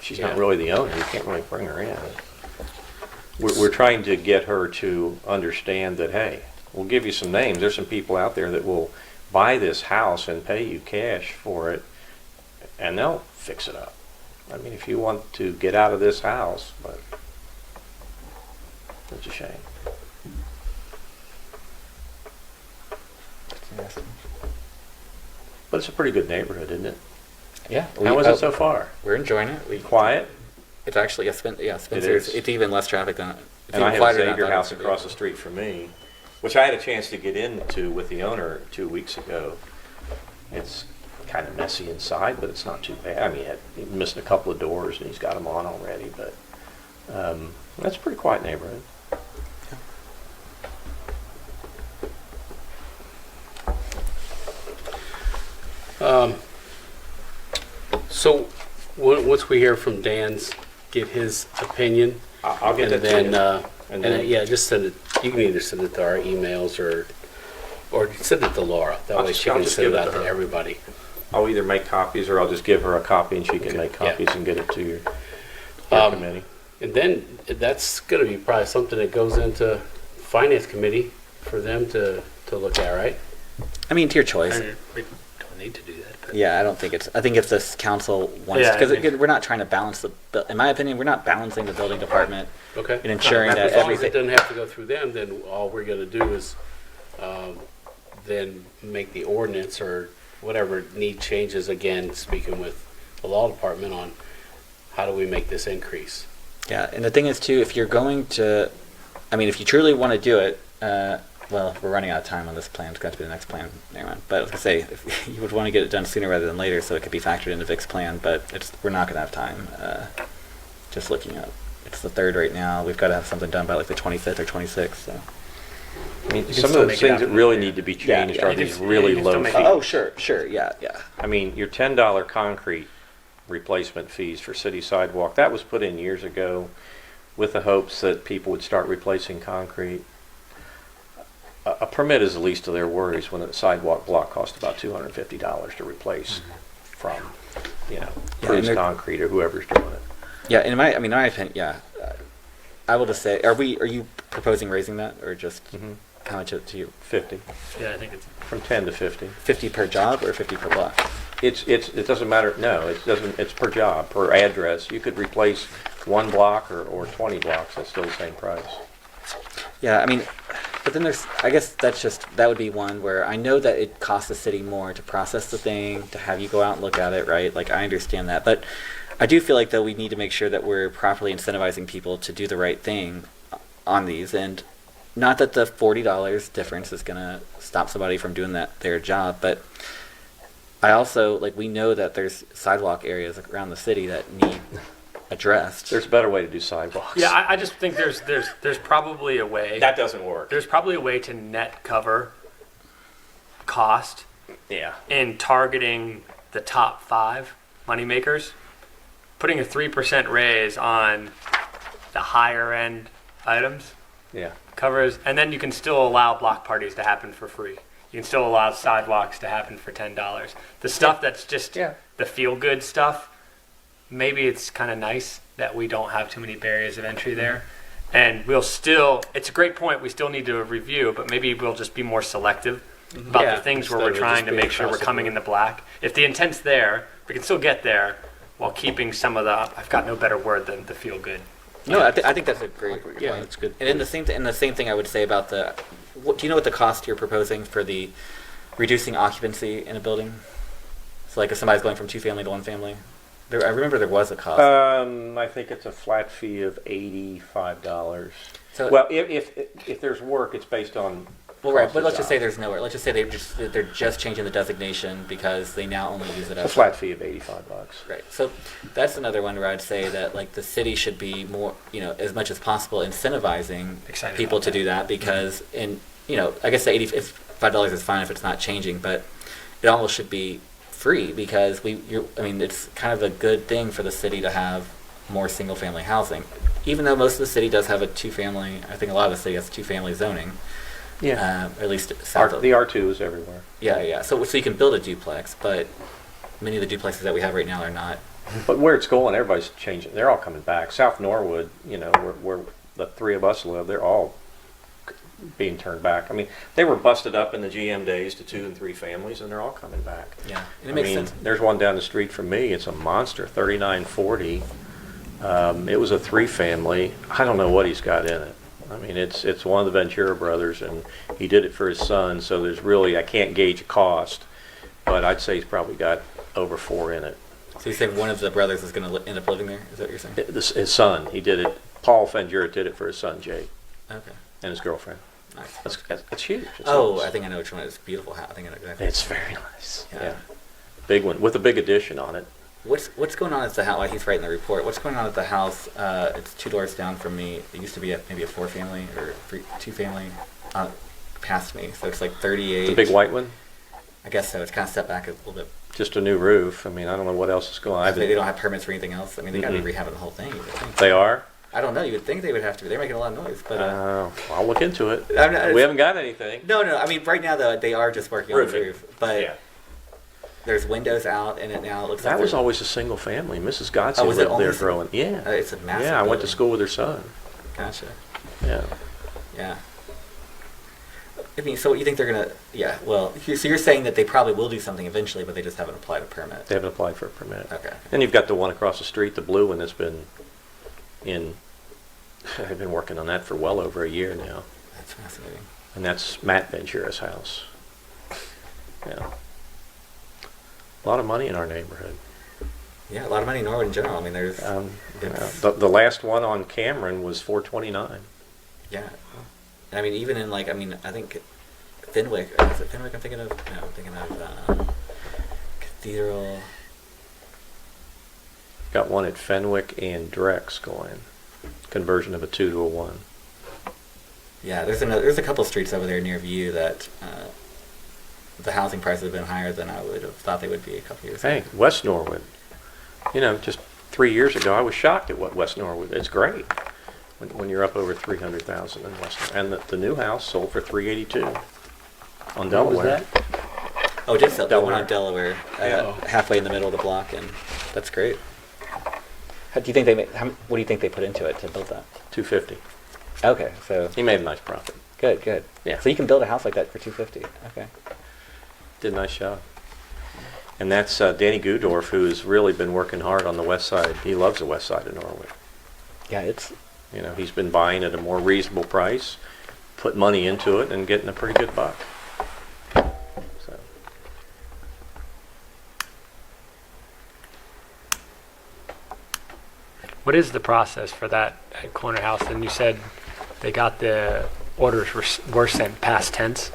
She's not Yeah. really the owner. You can't really bring her in. We're trying to get her to understand that, hey, we'll give you some names. There's some people out there that will buy this house and pay you cash for it, and they'll fix it up. I mean, if you want to get out of this house, but it's a shame. But it's a pretty good neighborhood, isn't it? Yeah. How is it so far? We're enjoying it. We Quiet? It's actually Spencer's. is. It's even less traffic than. It's And I even have a quieter than Xavier thought it house would be. across the street from me, which I had a chance to get into with the owner 2 weeks ago. It's kind of messy inside, but it's not too bad. I mean, he missed a couple of doors and he's got them on already, but that's a pretty quiet neighborhood. So once we hear from Dan's, get his opinion, I'll get and that to you. then, And and then- yeah, just send it. You can either send it to our emails or send it to Laura. That I'll way just- she I'll can just send give it it out to to her. everybody. I'll either make copies or I'll just give her a copy and she can Okay, make yeah. copies and get it to your committee. And then that's going to be probably something that goes into finance committee for them to look at, right? I mean, to your choice. We don't need to do that. But Yeah, I don't think it's. I think if this council wants, Yeah, because I mean- we're not trying to balance the. In my opinion, we're not balancing the building department Okay. and ensuring that As long as everything. it doesn't have to go through them, then all we're going to do is then make the ordinance or whatever need changes again, speaking with the law department on how do we make this increase. Yeah, and the thing is too, if you're going to, I mean, if you truly want to do it, well, we're running out of time on this plan. It's got to be the next plan. Never mind. But I was gonna say, if you would want to get it done sooner rather than later, so it could be factored into Vic's plan. But we're not gonna have time. Just looking up, it's the 3rd right now. We've got to have something done by like the 25th or 26th. So. I mean, can some still of the make it things that happen really later. need to be Yeah, changed yeah. are You these can- really you can still low make fees. it. Oh, sure, yeah. I mean, your $10 concrete replacement fees for city sidewalk, that was put in years ago with the hopes that people would start replacing concrete. A permit is the least of their worries when a sidewalk block costs about $250 to replace from, you know, Yeah, Bruce and they're- Concrete or whoever's doing it. Yeah, in my opinion, yeah. I will just say, are you proposing raising that or just how much to you? 50, yeah, I think it's from 10 to 50. 50 per job or 50 per block? It doesn't matter, no, it doesn't, it's per job, per address. You could replace 1 block or 20 blocks, that's still the same price. Yeah, I mean, but then I guess that would be one where I know that it costs the city more to process the thing, to have you go out and look at it, right? Like, I understand that. But I do feel like, though, we need to make sure that we're properly incentivizing people to do the right thing on these. And not that the $40 difference is going to stop somebody from doing their job, but I also, like, we know that there's sidewalk areas around the city that need addressed. There's a better way to do sidewalks. yeah. I just think there's probably a way. That doesn't work. There's probably a way to net cover cost Yeah. in targeting the top 5 moneymakers. Putting a 3% raise on the higher end items Yeah. covers, and then you can still allow block parties to happen for free. You can still allow sidewalks to happen for $10. The stuff that's just Yeah. the feel good stuff, maybe it's kind of nice that we don't have too many barriers of entry there. And it's a great point, we still need to review, but maybe we'll just be more selective about Yeah, the things where instead we're of trying just to being make sure we're across the coming board. in the black. If the intent's there, we can still get there while keeping some of the, I've got no better word than the feel good. No, I think that's a great. Yeah, point. that's good. And then the same thing I would say about do you know what the cost you're proposing for the reducing occupancy in a building? So like if somebody's going from 2-family to 1-family, I remember there was a cost. I think it's a flat fee of $85. So- Well, if there's work, it's based on. well, right, cost but of let's just say job. there's nowhere. Let's just say they're just changing the designation because they now only use it A as flat fee of $85. Right. So that's another one where I'd say that like the city should be more, as much as possible incentivizing Excited people about to that. do that because I guess the $85 is fine if it's not changing, but it almost should be free because it's kind of a good thing for the city to have more single family housing. Even though most of the city does have a 2-family, I think a lot of the city has 2-family zoning. Yeah. Or at least south of. The R2 is everywhere. Yeah, yeah. So you can build a duplex, but many of the duplexes that we have right now are not. But where it's going, everybody's changing. They're all coming back. South Norwood, where the three of us live, they're all being turned back. I mean, they were busted up in the GM days to 2 and 3 families, and they're all coming back. Yeah, and it makes sense. There's one down the street from me. It's a monster, 3940. It was a 3-family. I don't know what he's got in it. I mean, it's one of the Ventura brothers, and he did it for his son. So there's really, I can't gauge a cost, but I'd say he's probably got over 4 in it. So you saying one of the brothers is going to end up living there? Is that what you're saying? His son, he did it. Paul Ventura did it for his son Jake Okay. and his girlfriend. Nice. That's huge. It's Oh, nice. I think I know which one. It's a beautiful house. I think I know exactly. It's very nice. Yeah. Yeah. Big one with a big addition on it. What's going on at the house? Like he's writing the report. What's going on at the house? It's 2 doors down from me. It used to be maybe a 4-family or 2-family past me. So it's like 38. The big white one. I guess so. It's kind of stepped back a little bit. Just a new roof. I mean, I don't know what else is going on. They don't have permits for anything else. I mean, they got to Mm-mm. be rehabbing the whole thing. You would think. They are. I don't know. You would think they would have to. They're making a lot of noise, but I'll look into it. I'm not- We haven't got anything. no. I mean, right now though, they are just working on the Roofing. roof. But there's windows out in it now. It looks That like was they're- always a single family. Mrs. Godson Oh, was it lived there always- growing. Yeah. It's a massive. Yeah, I went to building. school with her son. Gotcha. Yeah. Yeah. I mean, so you think they're gonna? Yeah. Well, so you're saying that they probably will do something eventually, but they just haven't applied a permit. They haven't applied for a permit. Okay. Then you've got the one across the street, the blue one that's been in. I've been working on that for well over a year now. That's fascinating. And that's Matt Ventura's house. Yeah. A lot of money in our neighborhood. Yeah, a lot of money in Norwood in general. I mean, there's. The last one on Cameron was $429. Yeah. And I mean, even in like, I think Fenwick. Is it Fenwick I'm thinking of? No, I'm thinking of Cathedral. Got one at Fenwick and Drex going. Conversion of a 2 to a 1. Yeah, there's a couple streets over there near View that the housing prices have been higher than I would have thought they would be a couple years ago. Hey, West Norwood. Just 3 years ago, I was shocked at what West Norwood. It's great when you're up over 300,000 in West Norwood. And the new house sold for 382 on Delaware. Oh, just the one Delaware. on Delaware, halfway in the middle of the block, and that's great. How do you think what do you think they put into it to build that? $250. Okay, so He made a nice profit. good. Yeah. So you can build a house like that for $250. Okay. Did a nice job. And that's Danny Gudorf, who's really been working hard on the west side. He loves the west side of Norwood. Yeah, it's. He's been buying at a more reasonable price, put money into it, and getting a pretty good buck. So. What is the process for that corner house? And you said they got the orders were sent past tense.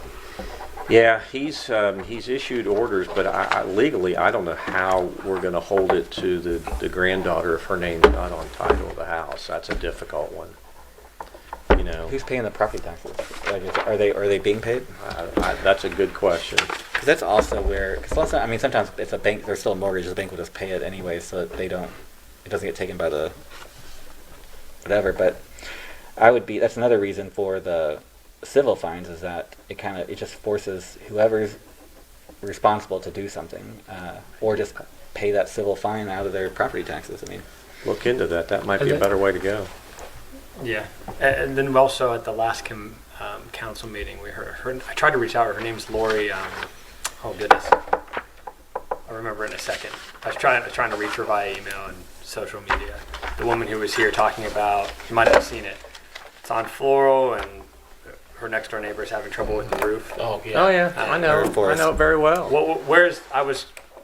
Yeah, he's issued orders, but I legally I don't know how we're going to hold it to the granddaughter if her name's not on title of the house. That's a difficult one. Who's paying the property taxes? Like, are they being paid? That's a good question. Because that's also where. Because sometimes it's a bank. There's still a mortgage. The bank will just pay it anyway, so that it doesn't get taken by the whatever. But that's another reason for the civil fines is that it just forces whoever's responsible to do something or just pay that civil fine out of their property taxes. I mean, Look into that. That might be a better way to go. Yeah, and then also at the last council meeting, we heard her. I tried to reach out. Her name's Lori. Oh goodness, I'll remember in a second. I was trying to reach her via email and social media. The woman who was here talking about, you might have seen it. It's on Floral, and her next door neighbor is having trouble with the roof. Oh, yeah. Oh yeah, I know. I know it very well.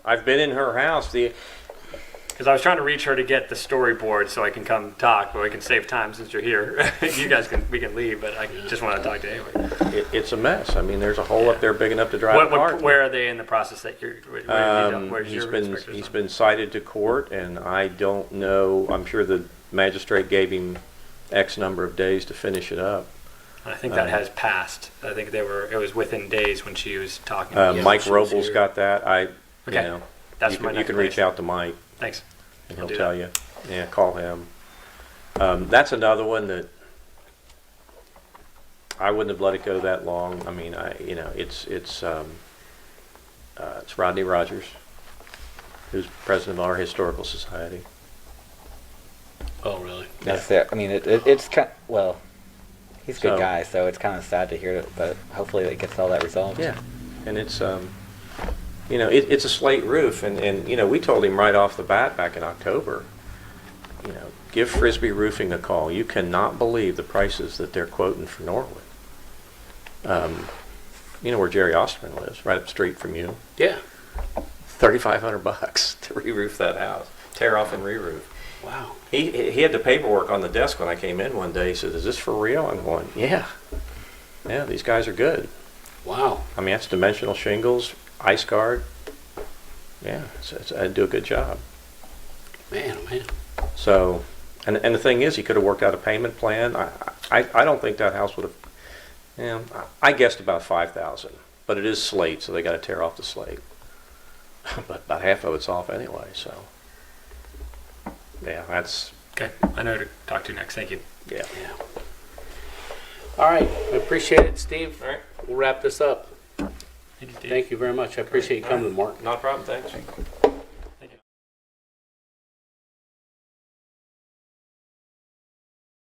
I've been in her house. Because I was trying to reach her to get the storyboard so I can come talk, but we can save time since you're here. We can leave, but I just want to talk to you anyway. It's a mess. I mean, there's a hole up there big enough to drive a car. Where are they in the process that you're? Where's your inspectors He's on? been cited to court, and I don't know. I'm sure the magistrate gave him X number of days to finish it up. I think that has passed. I think it was within days when she was talking. Mike Robles got that. Okay. That's my you next can reach place. out to Mike. Thanks. And I'll he'll do tell you. Yeah, call him. That's another one that I wouldn't have let it go that long. I mean, it's Rodney Rogers, who's president of our historical society. Oh, really? That's it. I mean, it's kind. Well, he's a good So- guy, so it's kind of sad to hear it, but hopefully it gets all that resolved. Yeah, and it's it's a slate roof, and we told him right off the bat back in October, give Frisbee Roofing a call. You cannot believe the prices that they're quoting for Norwood. Where Jerry Osterman lives, right up the street from you. Yeah. $3,500 to re-roof that house, tear off and re-roof. Wow. He had the paperwork on the desk when I came in one day. He said, "Is this for real?" I'm going, "Yeah, these guys are good." Wow. I mean, that's dimensional shingles, ice guard. Yeah, I do a good job. Man, oh man. So, and the thing is, he could have worked out a payment plan. I don't think that house would have. I guessed about 5,000, but it is slate, so they got to tear off the slate. But about half of it's off anyway, so yeah, that's Okay, I know who to talk to next. Thank you. yeah. Yeah. All right. We appreciate it, Steve. All right. We'll wrap this up. Thank you, Steve. Thank you very much. I appreciate you coming, Mark. Not a problem. Thanks.